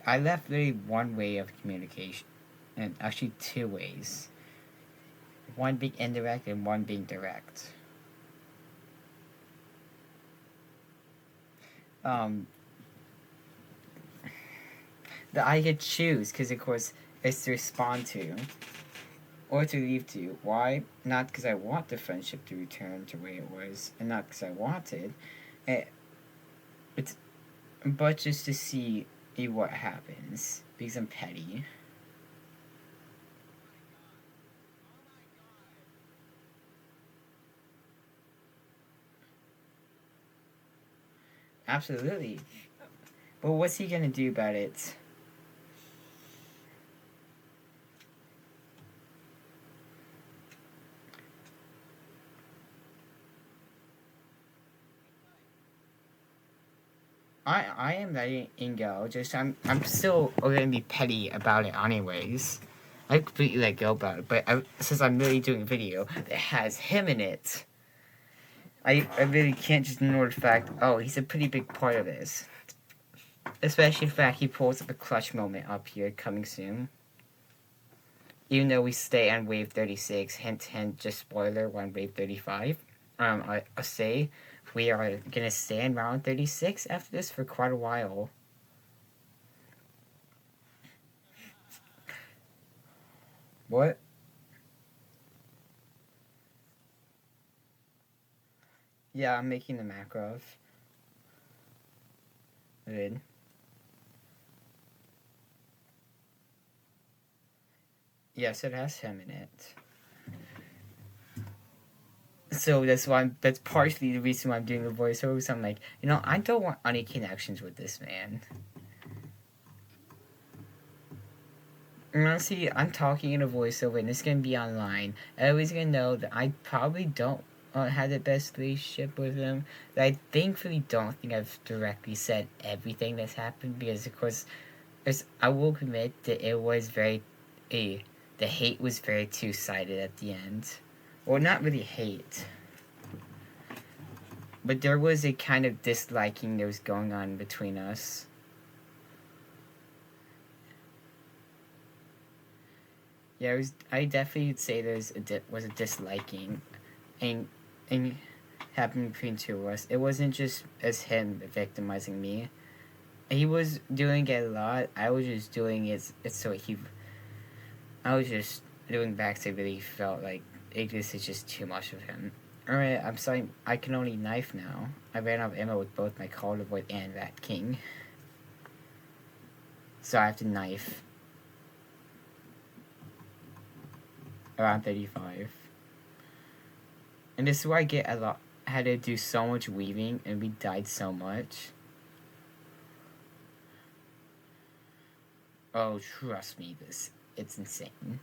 I left literally one way of communication, and actually two ways. One being indirect and one being direct. Um, that I could choose because, of course, it's to respond to or to leave to. Why? Not because I want the friendship to return to where it was, and not because I wanted it. It's but just to see what happens because I'm petty. Absolutely. But what's he gonna do about it? I am letting go. Just I'm still gonna be petty about it anyways. I completely let go about it. But since I'm really doing a video that has him in it, I really can't just ignore the fact. Oh, he's a pretty big part of this. Especially the fact he pulls up a clutch moment up here coming soon. Even though we stay on wave 36, hint hint, just spoiler, we're on wave 35. I say we are gonna stay in round 36 after this for quite a while. What? Yeah, I'm making the Makarov. Good. Yes, it has him in it. So that's partially the reason why I'm doing the voiceovers. I'm like, I don't want any connections with this man. And honestly, I'm talking in a voiceover and it's gonna be online. Everybody's gonna know that I probably don't have the best relationship with him. That I thankfully don't think I've directly said everything that's happened because, of course, I will admit that it was the hate was very two sided at the end. Well, not really hate. but there was a kind of disliking that was going on between us. Yeah, I definitely would say was a disliking, and and happening between two of us. It wasn't just as him victimizing me. He was doing it a lot. I was just doing it so he. I was just doing back so I really felt like this is just too much of him. Alright, I'm sorry. I can only knife now. I ran out of ammo with both my Call of Void and Rat King. So I have to knife. Around 35. And this is where I get a lot. I had to do so much weaving and we died so much. Oh, trust me, it's insane.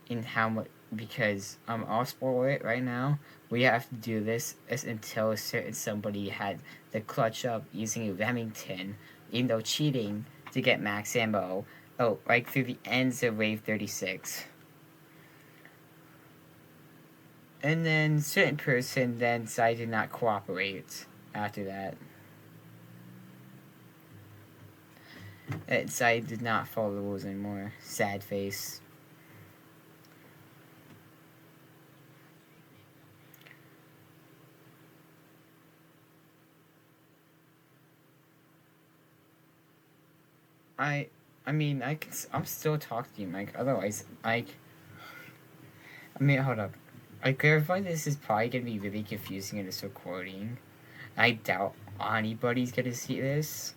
In how much, because I'll spoil it right now. We have to do this until a certain somebody had the clutch up using a Remington, even though cheating to get max ammo. Oh, right through the ends of wave 36. And then certain person then decided to not cooperate after that. I did not follow the rules anymore. Sad face. I mean, I'm still talking to you, Mike. Otherwise, I mean, hold up. I clarify this is probably gonna be really confusing in this recording. I doubt anybody's gonna see this.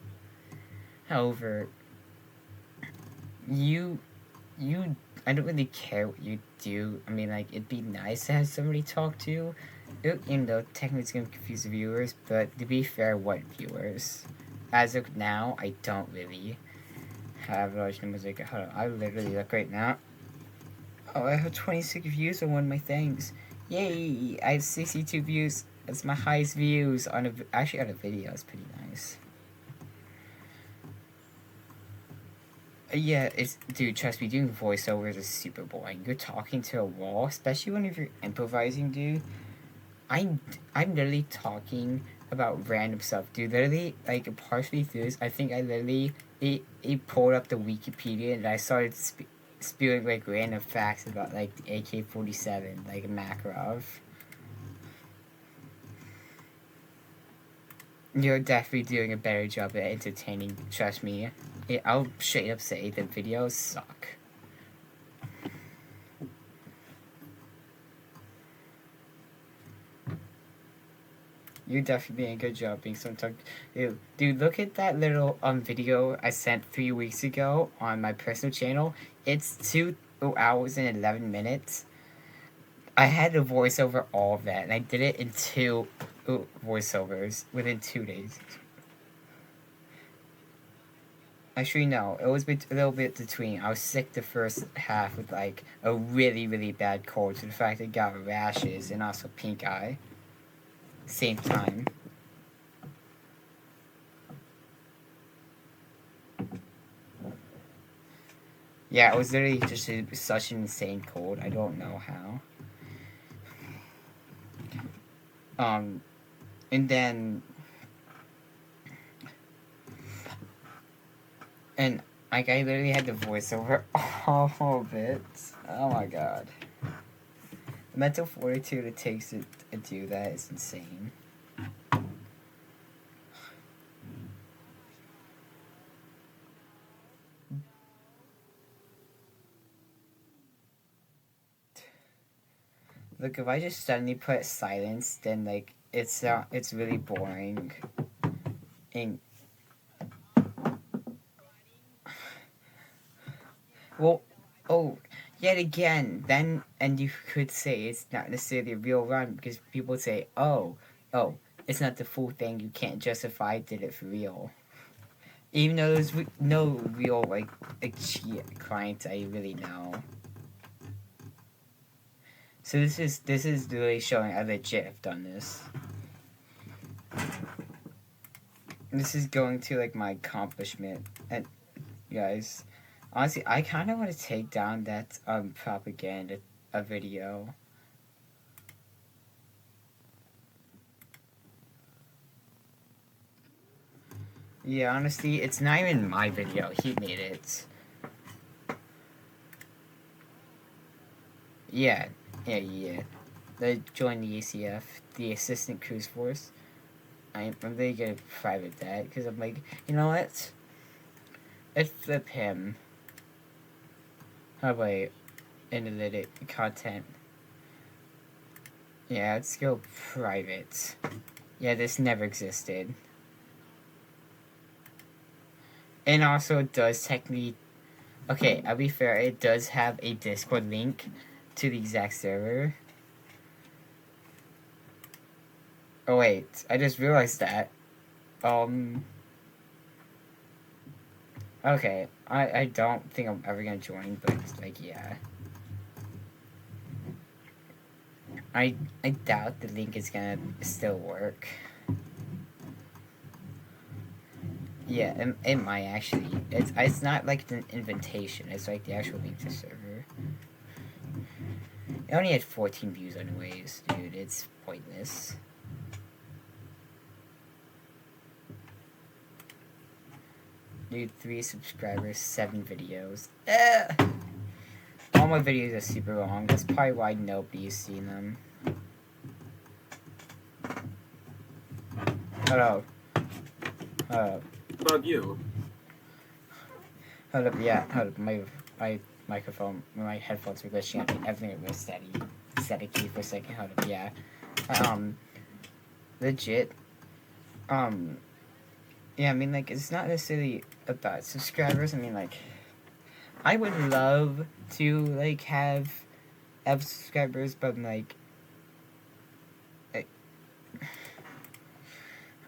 However, you, I don't really care what you do. I mean, like, it'd be nice to have somebody talk to. Even though technically it's gonna confuse the viewers, but to be fair, what viewers? As of now, I don't really have large numbers. Like, hold on, I literally look right now. Oh, I have 26 views on one of my things. Yay! I have 62 views. That's my highest views on on a video. It's pretty nice. Yeah, dude. Trust me, doing voiceovers is super boring. You're talking to a wall, especially when you're improvising, dude. I'm literally talking about random stuff, dude. Literally, like partially through this, I think I literally it pulled up the Wikipedia and I started spewing like random facts about like the AK-47, like Makarov. You're definitely doing a better job at entertaining. Trust me. I'll straight up say the videos suck. You're definitely doing a good job being sometimes. Dude, look at that little video I sent 3 weeks ago on my personal channel. It's 2 hours and 11 minutes. I had to voice over all of that, and I did it in 2 voiceovers within 2 days. Actually, no, it was a little bit between. I was sick the first half with like a really, really bad cold, to the fact I got rashes and also pink eye. Same time. Yeah, it was literally just such an insane cold. I don't know how. And then, and like I literally had to voice over all of it. Oh my god. The mental fortitude it takes to do that is insane. Look, if I just suddenly put silence, then like it's really boring. And well, oh, yet again, then and you could say it's not necessarily a real run because people say, oh, it's not the full thing. You can't justify I did it for real. Even though there's no real like cheat client I really know. So this is really showing I legit have done this. This is going to like my accomplishment, and guys, honestly, I kind of want to take down that propaganda video. Yeah, honestly, it's not even my video. He made it. Yeah, yeah. They joined the ACF, the Assistant Cruise Force. I'm really gonna private that because I'm like, you know what? Let's flip him. How about analytic content? Yeah, let's go private. Yeah, this never existed. And also, it does technically. Okay, I'll be fair, it does have a Discord link to the exact server. Oh, wait, I just realized that. Okay, I don't think I'm ever gonna join, but, like, yeah. I doubt the link is gonna still work. Yeah, it might actually. It's not like an invitation. It's like the actual link to the server. It only had 14 views anyways, dude. It's pointless. Dude, 3 subscribers, 7 videos. All my videos are super long. That's probably why nobody's seen them. Hold up. About you? Hold up, yeah, hold up. My microphone, my headphones were glitching out. Everything was steady. Staticky for a second. Hold up, yeah. Legit. Yeah, I mean, like, it's not necessarily about subscribers. I mean, like, I would love to, like, have subscribers, but, like,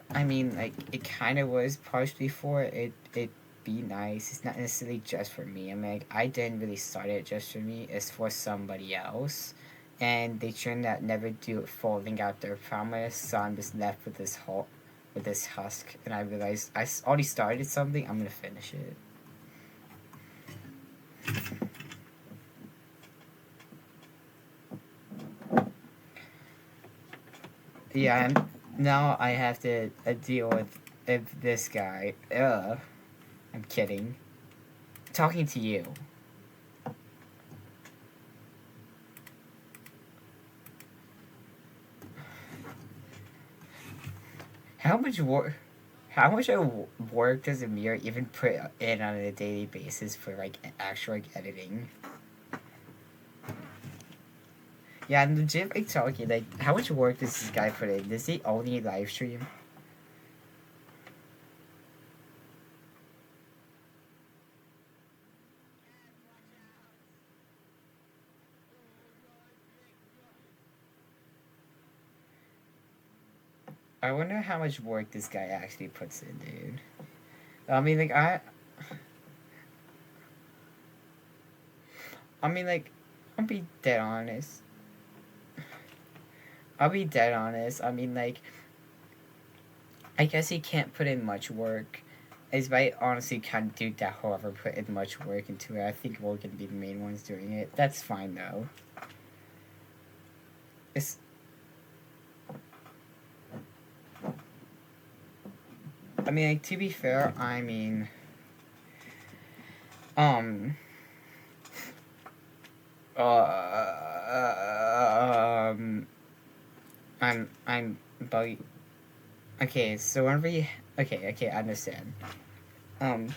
I mean, like, it kind of was partially for it be nice. It's not necessarily just for me. I mean, like, I didn't really start it just for me. It's for somebody else, and they turned out never do it folding out their promise. So I'm just left with this with this husk, and I realized I already started something. I'm gonna finish it. Yeah, and now I have to deal with this guy. Ugh. I'm kidding. Talking to you. How much work? How much work does Amir even put in on a daily basis for like actual like editing? Yeah, I'm legit like talking like how much work does this guy put in? Does he only live stream? I wonder how much work this guy actually puts in, dude. I mean, like I mean, like, I'll be dead honest. I'll be dead honest. I mean, like, I guess he can't put in much work. Is might honestly kind of doubt that he'll ever put in much work into it. I think we're gonna be the main ones doing it. That's fine though. It's. I mean, like, to be fair, I mean, um, um, I'm buggy. Okay, so whenever you, okay, I understand. Um,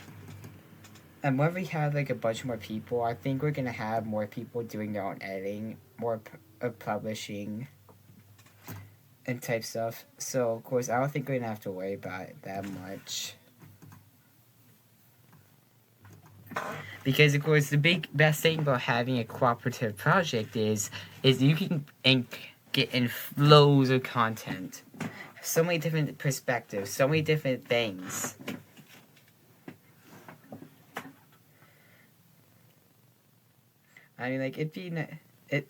and whenever we have like a bunch more people, I think we're gonna have more people doing their own editing, more publishing, and type stuff. So of course, I don't think we're gonna have to worry about it that much. Because of course, the best thing about having a cooperative project is you can get in flows of content, so many different perspectives, so many different things. I mean, like, it.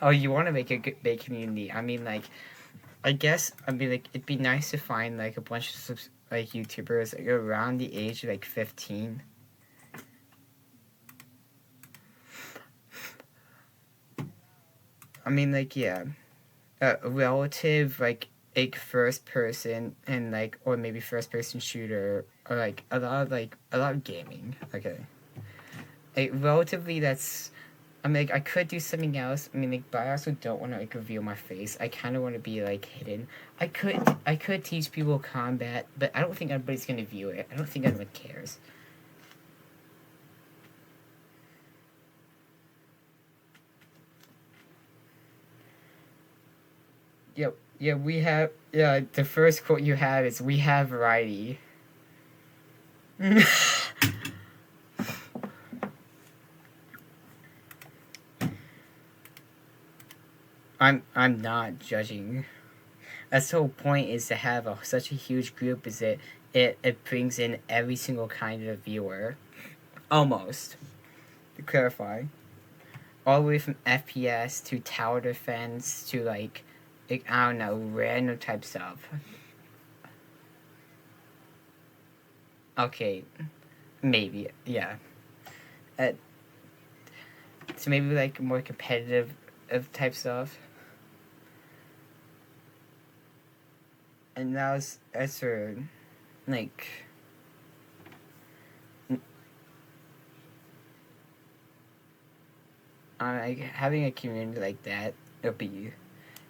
Oh, you want to make a good big community? I mean, like, I guess I mean, like, it'd be nice to find like a bunch of like YouTubers like, around the age of like 15. I mean, like, yeah, a relative like like first person and like or maybe first person shooter or like a lot of gaming. Okay, like relatively that's. I mean, like, I could do something else. I mean, like, but I also don't want to like reveal my face. I kind of want to be like hidden. I could teach people combat, but I don't think anybody's gonna view it. I don't think anyone cares. Yep. Yeah, we have. Yeah, the first quote you have is "We have variety." I'm not judging. That's the whole point is to have such a huge group. Is it brings in every single kind of viewer, almost. To clarify, all the way from FPS to tower defense to like I don't know, random type stuff. Okay, maybe yeah. Uh, so maybe like more competitive of type stuff. And now as for like like having a community like that, it'll be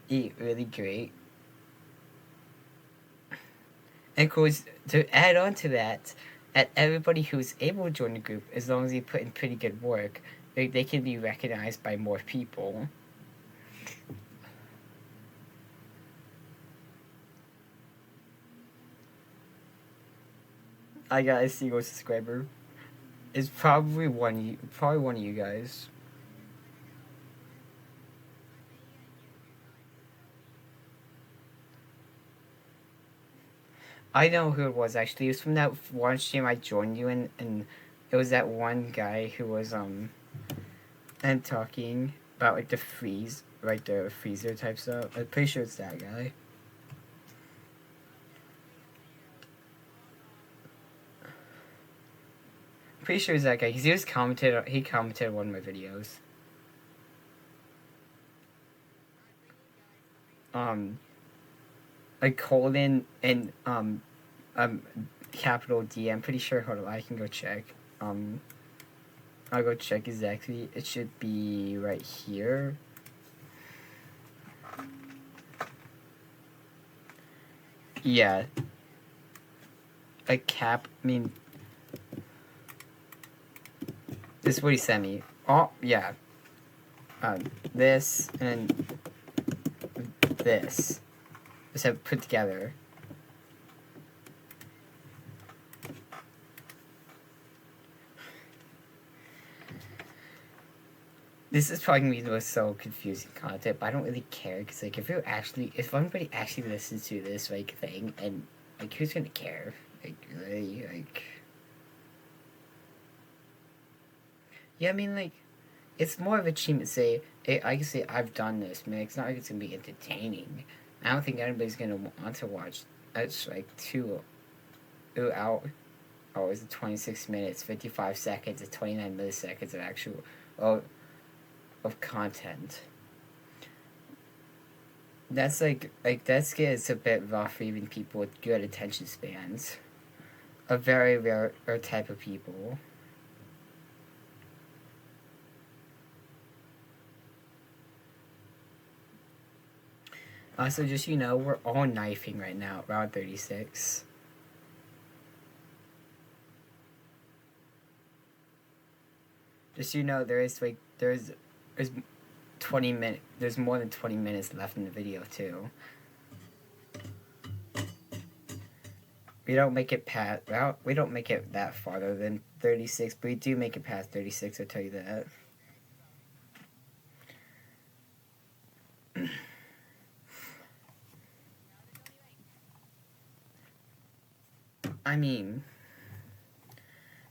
really great. And of course, to add on to that, at everybody who's able to join the group, as long as they put in pretty good work, they can be recognized by more people. I got a single subscriber. It's probably probably one of you guys. I know who it was actually. It was from that one stream I joined you in, and it was that one guy who was and talking about like the freeze, like the freezer type stuff. I'm pretty sure it's that guy. I'm pretty sure it's that guy because he just commented. He commented on one of my videos. Um, like colon and um capital D. I'm pretty sure. Hold on, I can go check. I'll go check exactly. It should be right here. Yeah, like cap. I mean, this is what he sent me. Oh yeah. This and this. Just have put together. This is probably gonna be the so confusing content, but I don't really care because like if anybody actually listens to this like thing and like who's gonna care? Like really yeah, I mean like it's more of a achievement. Say I can say I've done this. I mean, it's not like it's gonna be entertaining. I don't think anybody's gonna want to watch. That's like 2 hours and 26 minutes, 55 seconds, and 29 milliseconds of actual of, of content. That's like that gets a bit rough for even people with good attention spans. A very rare type of people. Also, just we're all knifing right now, round 36. Just there's 20 minutes. There's more than 20 minutes left in the video too. We don't make it that farther than 36, but we do make it past 36. I'll tell you that. I mean,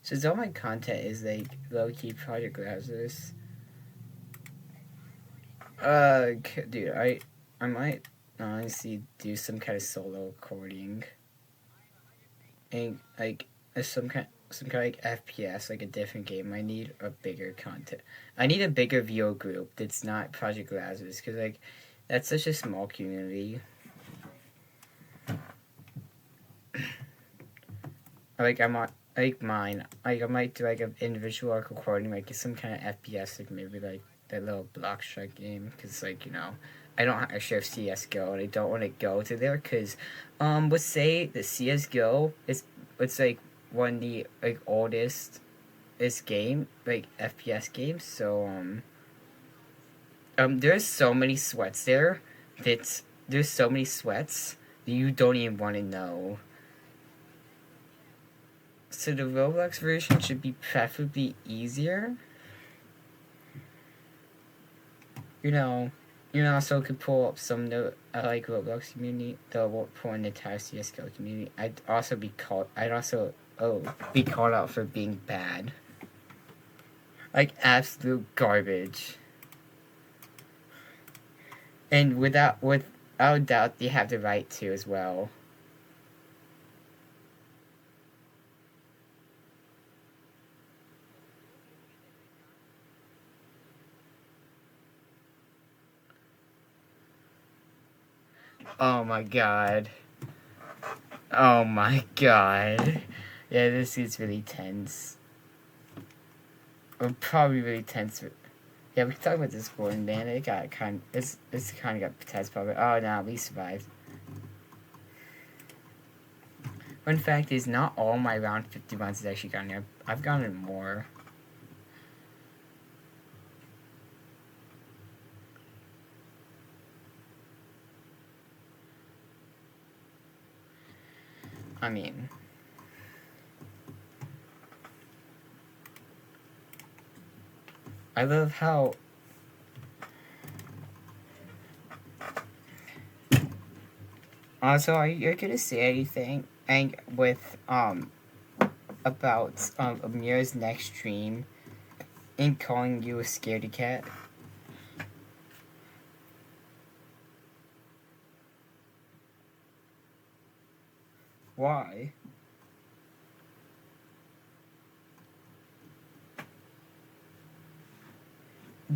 since all my content is like low key Project Lazarus, dude, I might honestly do some kind of solo recording, and like some kind of like FPS, like a different game. I need a bigger content. I need a bigger VO group that's not Project Lazarus, because like that's such a small community. Like I'm on like mine. Like I might do like an individual arc recording, like some kind of FPS, like maybe like that little block strike game, because like I don't actually have CS:GO, and I don't want to go to there, because let's say the CS:GO is it's like one of the like oldest this game like FPS games, so there's so many sweats there that there's so many sweats that you don't even want to know. So the Roblox version should be preferably easier. You know, so could pull up some of the like Roblox community, the pull in the entire CS:GO community. I'd also be called out for being bad, like absolute garbage. And without doubt, they have the right to as well. Oh my god. Oh my god. Yeah, this is really tense. Or probably really tense. Yeah, we can talk about this before, and then it got it's kind of got tense probably. Oh no, we survived. Fun fact is, not all my round 50 runs has actually gotten there. I've gotten more. I mean, I love how. Also, are you gonna say anything and with about Amir's next stream and calling you a scaredy cat? Why?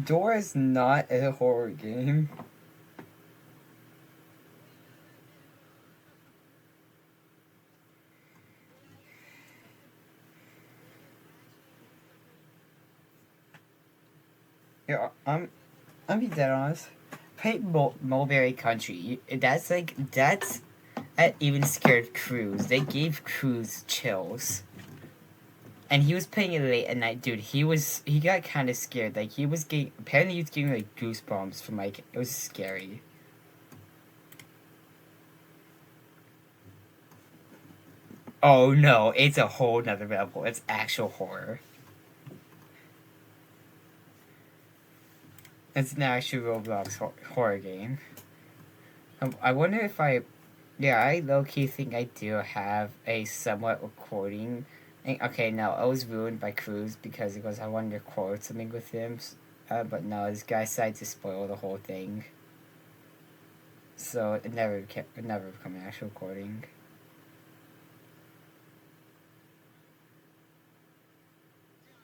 Dora is not a horror game. Yeah, I'm be dead honest. Play Mulberry Country. That even scared Cruz. They gave Cruz chills. And he was playing it late at night, dude. He got kind of scared. Like he was getting apparently he was getting like goosebumps from like it was scary. Oh no, it's a whole nother level. It's actual horror. It's an actual Roblox horror game. I wonder if yeah, I low key think I do have a somewhat recording. Okay, no, I was ruined by Cruz because he goes, I wanted to record something with him. But no, this guy decided to spoil the whole thing. So it never became an actual recording.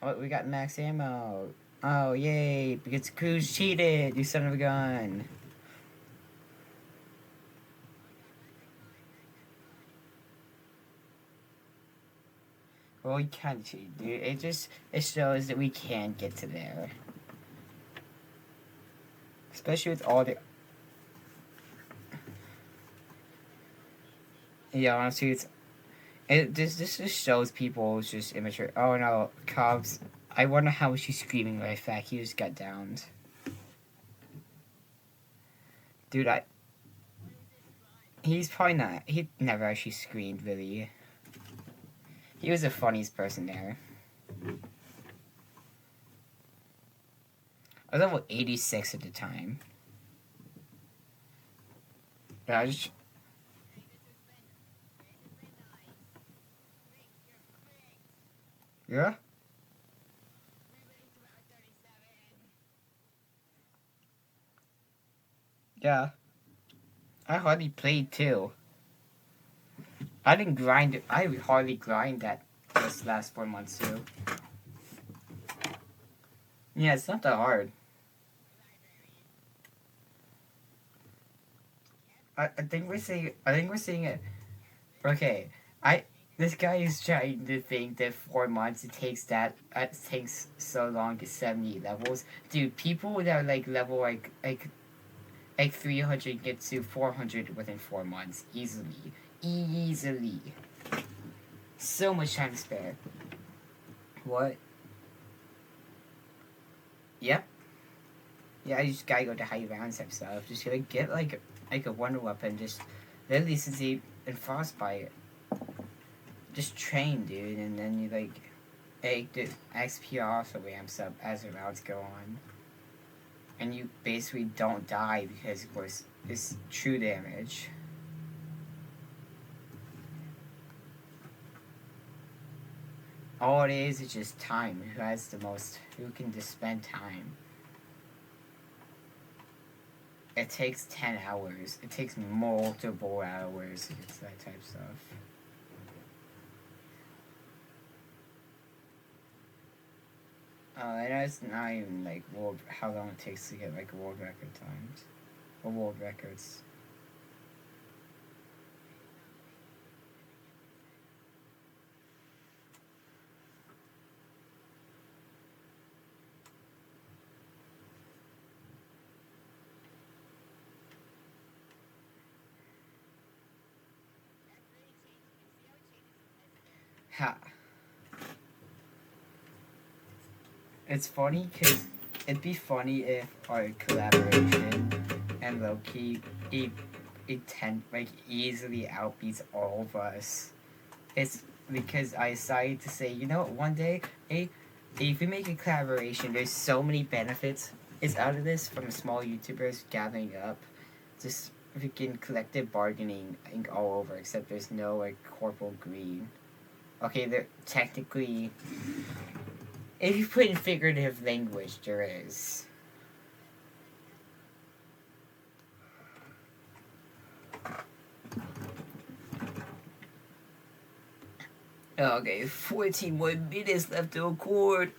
Oh, we got max ammo. Oh, yay, because Cruz cheated, you son of a gun. Well, we can't cheat, dude. It shows that we can get to there. Especially with all the... Yeah, honestly, this just shows people just immature. Oh no, Cobbs. I wonder how she's screaming right back. He just got downed. Dude, he's probably not. He never actually screamed, really. He was the funniest person there. I was level 86 at the time. Yeah, Yeah? Yeah. I hardly played too. I didn't grind it. I hardly grind that this last 4 months too. Yeah, it's not that hard. I think we're seeing it. Okay, This guy is trying to think that 4 months it takes so long to 70 levels. Dude, people that are like level like 300 get to 400 within 4 months easily, easily. So much time to spare. What? Yep. Yeah, I just gotta go to high rounds type stuff. Just like get like a wonder weapon. Just literally since he and frostbite. Just train, dude, and then you like the XP also ramps up as the rounds go on, and you basically don't die because of course it's true damage. All it is just time. Who has the most? Who can just spend time? It takes 10 hours. It takes multiple hours to get to that type of stuff. And that's not even like world how long it takes to get like world record times or world records. Ha! It's funny because it'd be funny if our collaboration and Loki like easily outbeats all of us. It's because I decided to say, you know what, one day, hey, if we make a collaboration, there's so many benefits. It's out of this from small YouTubers gathering up, just freaking collective bargaining all over. Except there's no like corporal greed. Okay, they're technically, if you put in figurative language, there is. Okay, 14 more minutes left to record.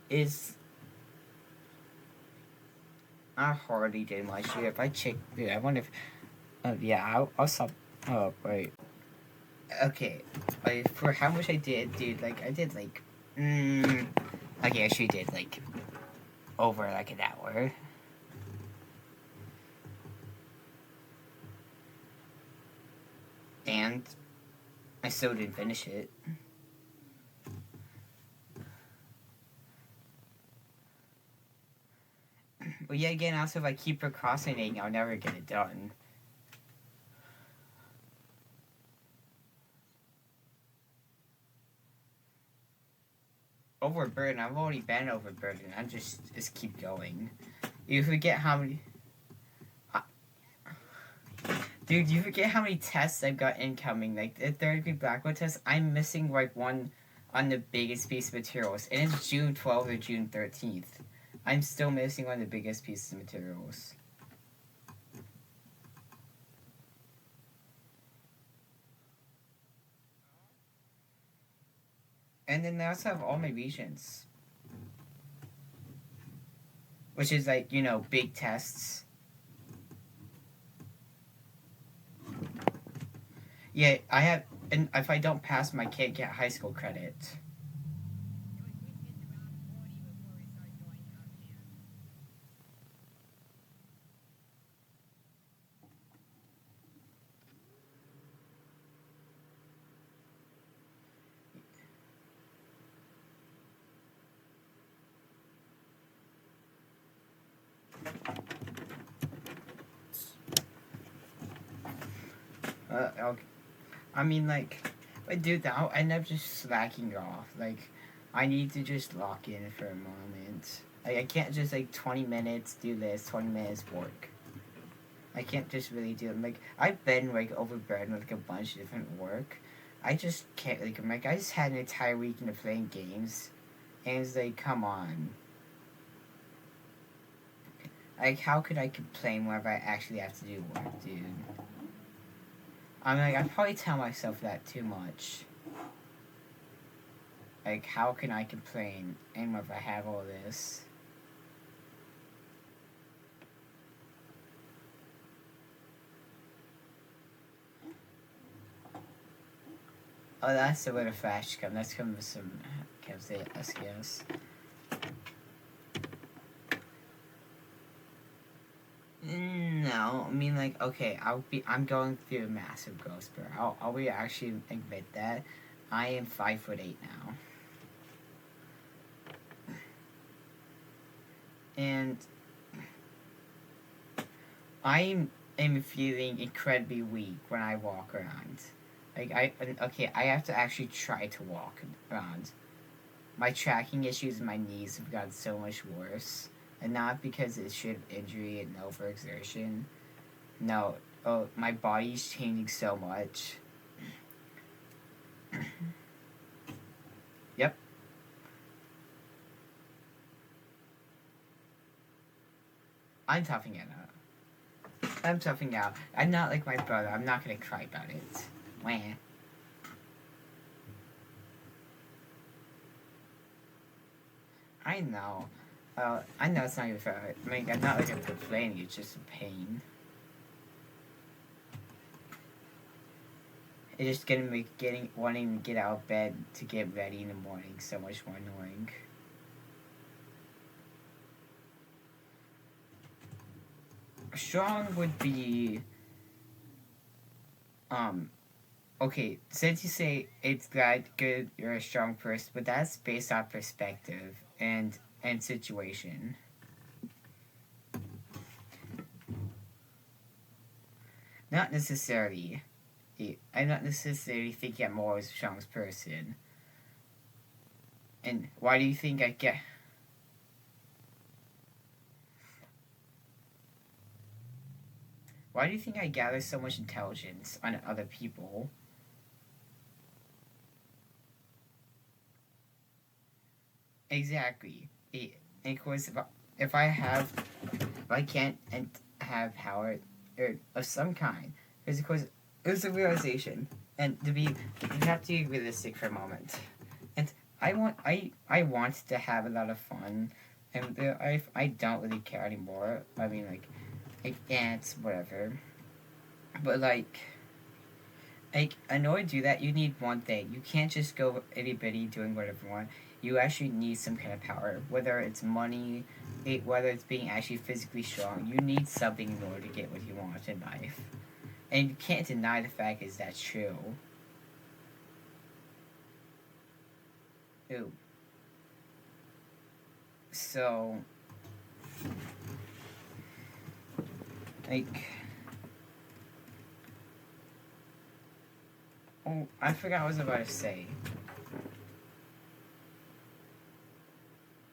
Is I hardly did much here. If I check, dude, I wonder if. Yeah, I'll stop. Oh, wait. Okay, for how much I did, dude, like, I did, like. Okay, I actually did, like, over, like, an hour. And I still didn't finish it. But yet again, also, if I keep procrastinating, I'll never get it done. Overburdened. I've already been overburdened. I just keep going. You forget how many. Dude, you forget how many tests I've got incoming. Like the third degree Blackwood test, I'm missing like one on the biggest piece of materials, and it's June 12th or June 13th. I'm still missing one of the biggest pieces of materials. And then I also have all my regions, which is like big tests. Yeah, I have, and if I don't pass them, I can't get high school credit. Okay. I mean, like, if I do that, I'll end up just slacking off. Like, I need to just lock in for a moment. Like, I can't just, like, 20 minutes do this, 20 minutes work. I can't just really do it. Like, I've been, like, overburdened with, like, a bunch of different work. I just can't, like, I'm like, I just had an entire weekend of playing games. And it's like, come on. Like, how could I complain whenever I actually have to do work, dude? I'm like, I probably tell myself that too much. Like, how can I complain? And if I have all this? Oh, that's the way the flash come. That's coming with some gives it SES. No, I mean like okay, I'm going through a massive growth spurt. I'll be actually admit that. I am 5'8" now. And I am feeling incredibly weak when I walk around. Like I have to actually try to walk around. My tracking issues in my knees have gotten so much worse, and not because it's shit of injury and overexertion. No, oh, my body's changing so much. Yep, I'm toughing it out. I'm toughing out. I'm not like my brother. I'm not gonna cry about it. Wah. I know. I know it's not even fair. I mean, I'm not like I'm complaining. It's just a pain. It's just getting wanting to get out of bed to get ready in the morning so much more annoying. Strong would be um okay, since you say it's that good you're a strong person, but that's based on perspective and situation. Not necessarily. I'm not necessarily thinking I'm always the strongest person. And why do you think I get? Why do you think I gather so much intelligence on other people? Exactly. Of course, if I can't and have power or of some kind, because of course it's a realization, and to be you have to be realistic for a moment. And I want to have a lot of fun, and I don't really care anymore. I mean yeah, it's whatever. But in order to do that, you need one thing. You can't just go itty bitty doing whatever you want. You actually need some kind of power, whether it's money, whether it's being actually physically strong. You need something in order to get what you want in life, and you can't deny the fact is that's true. Ooh. So, like, oh, I forgot what I was about to say.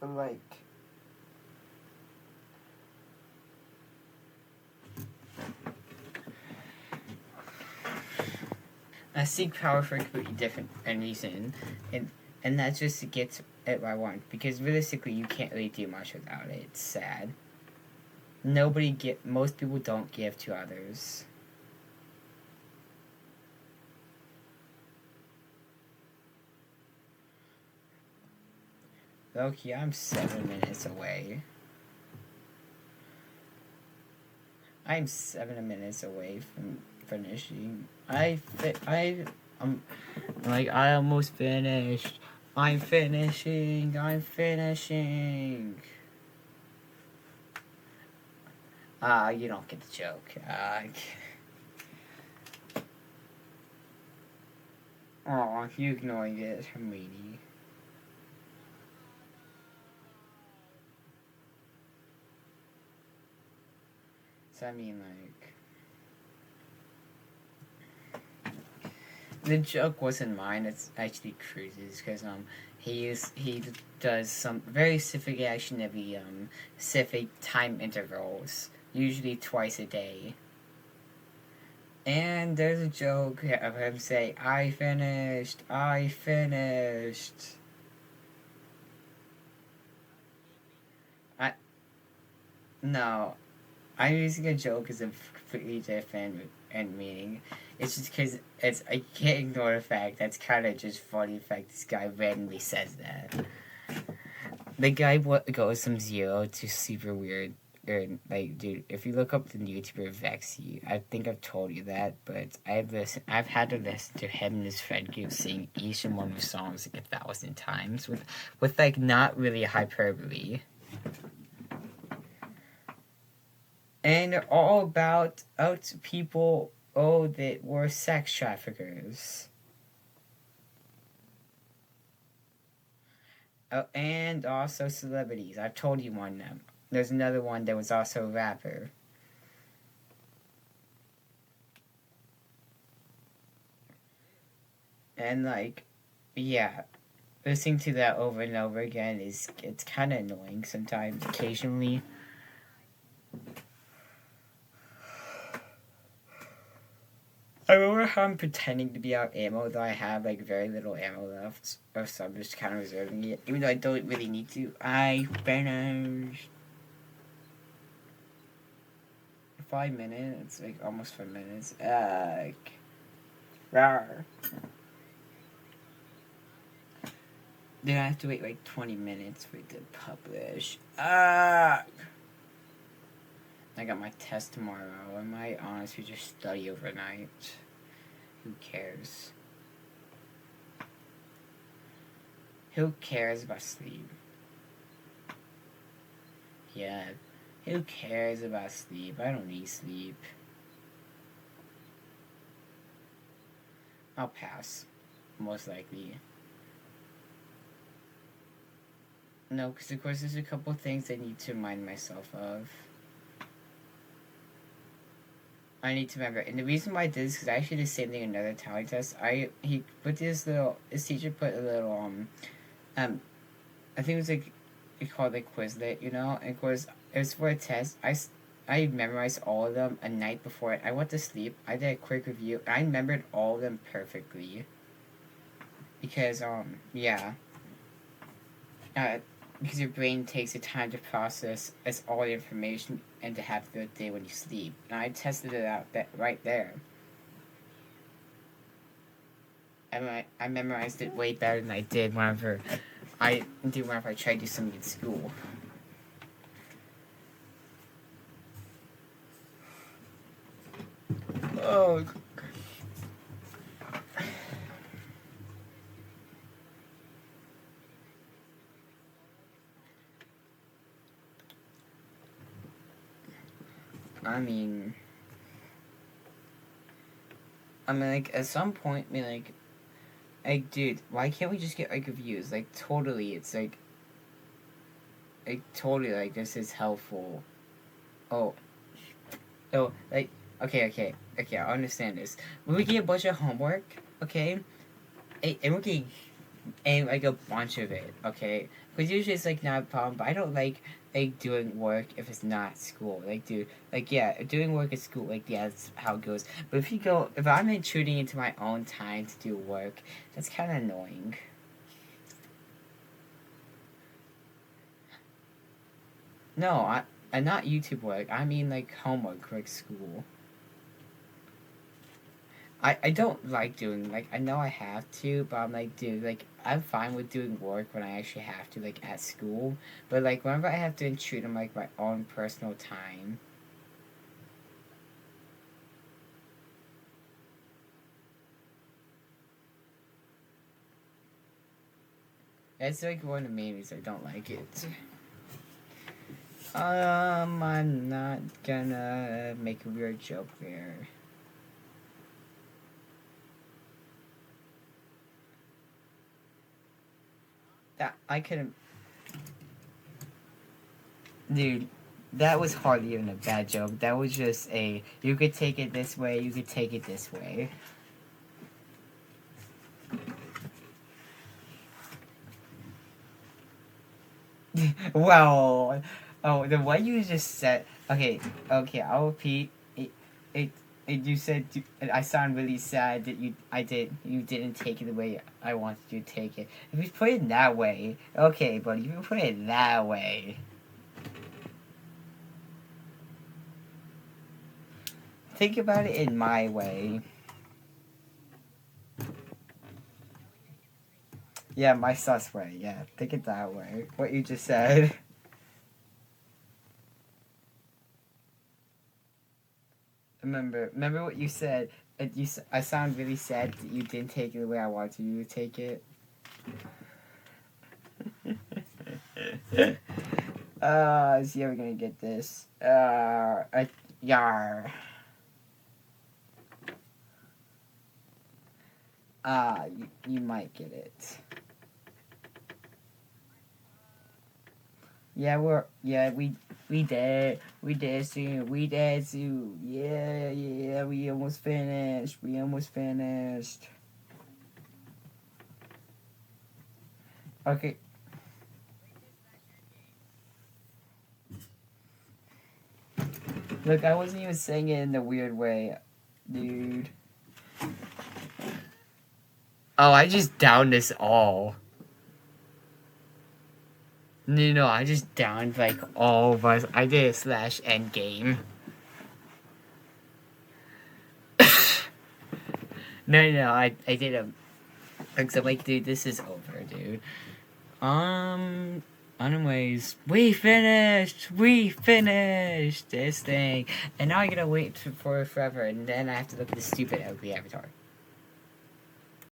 But like, I seek power for a completely different reason, and that's just to get at what I want. Because realistically, you can't really do much without it. It's sad. Most people don't give to others. Loki, I'm 7 minutes away. I'm 7 minutes away from finishing. I'm like I almost finished. I'm finishing. I'm finishing. You don't get the joke. Oh, you ignoring it, meanie. So I mean, the joke wasn't mine. It's actually Cruz's because he does some very specific action every specific time intervals, usually twice a day. And there's a joke of him saying, "I finished. I finished." I no, I'm using a joke as a completely different and meaning. It's just because I can't ignore the fact that's kind of just funny. The fact this guy randomly says that the guy goes from 0 to super weird or like, dude, if you look up the YouTuber Vexy, I think I've told you that, but I've had to listen to him and his friend group sing each and one of the songs like 1,000 times with like not really hyperbole. And they're all about out people that were sex traffickers. Oh, and also celebrities. I've told you one of them. There's another one that was also a rapper. And like, yeah, listening to that over and over again it's kind of annoying sometimes. Occasionally, I remember how I'm pretending to be out ammo, though I have like very little ammo left, or so I'm just kind of reserving it, even though I don't really need to. I finished 5 minutes, like almost 5 minutes. Rawr. Then I have to wait like 20 minutes for it to publish. I got my test tomorrow. I might honestly just study overnight. Who cares? Who cares about sleep? Yeah, who cares about sleep? I don't need sleep. I'll pass, most likely. No, because of course there's a couple things I need to remind myself of. I need to remember, and the reason why I did this because I actually did the same thing in another talent test. His teacher put a little I think it was like it called like Quizlet, you know, and of course it was for a test. I memorized all of them a night before it. I went to sleep. I did a quick review. I remembered all of them perfectly because yeah. Uh, because your brain takes the time to process as all the information and to have the day when you sleep. And I tested it out right there. And I memorized it way better than I did whenever I tried to do something in school. Oh. I mean, like, at some point, like, dude, why can't we just get, like, reviews? Like, totally, it's, totally, like, this is helpful. Oh, like, okay, I understand this. When we get a bunch of homework, okay, and we're getting, like, a bunch of it, okay? Because usually it's, like, not a problem, but I don't like, doing work if it's not school. Like, dude, like, yeah, doing work at school, like, yeah, that's how it goes. But if I'm intruding into my own time to do work, that's kind of annoying. No, I not YouTube work. I mean, like, homework, like, school. I don't like doing, like, I know I have to, but I'm like, dude, like, I'm fine with doing work when I actually have to, like, at school. But, like, whenever I have to intrude on, like, my own personal time, that's, like, one of the main reasons I don't like it. I'm not gonna make a weird joke there. That, I couldn't. Dude, that was hardly even a bad joke. That was just you could take it this way, you could take it this way. Well, oh, the what you just said. Okay, I'll repeat. It, you said I sound really sad that you didn't take it the way I wanted you to take it. If you put it that way, okay, buddy. If you put it that way, think about it in my way. Yeah, my sus way. Yeah, think it that way. What you just said. Remember what you said. I sound really sad that you didn't take it the way I wanted you to take it. Let's see how we're gonna get this. Yar. You might get it. Yeah, we did soon. We did soon. Yeah, we almost finished. Okay. Look, I wasn't even saying it in the weird way, dude. Oh, I just downed this all. No, I just downed like all of us. I did a slash end game. No, I did a. Because I'm like, dude, this is over, dude. Anyways, we finished this thing, and now I gotta wait for forever, and then I have to look at the stupid ugly avatar.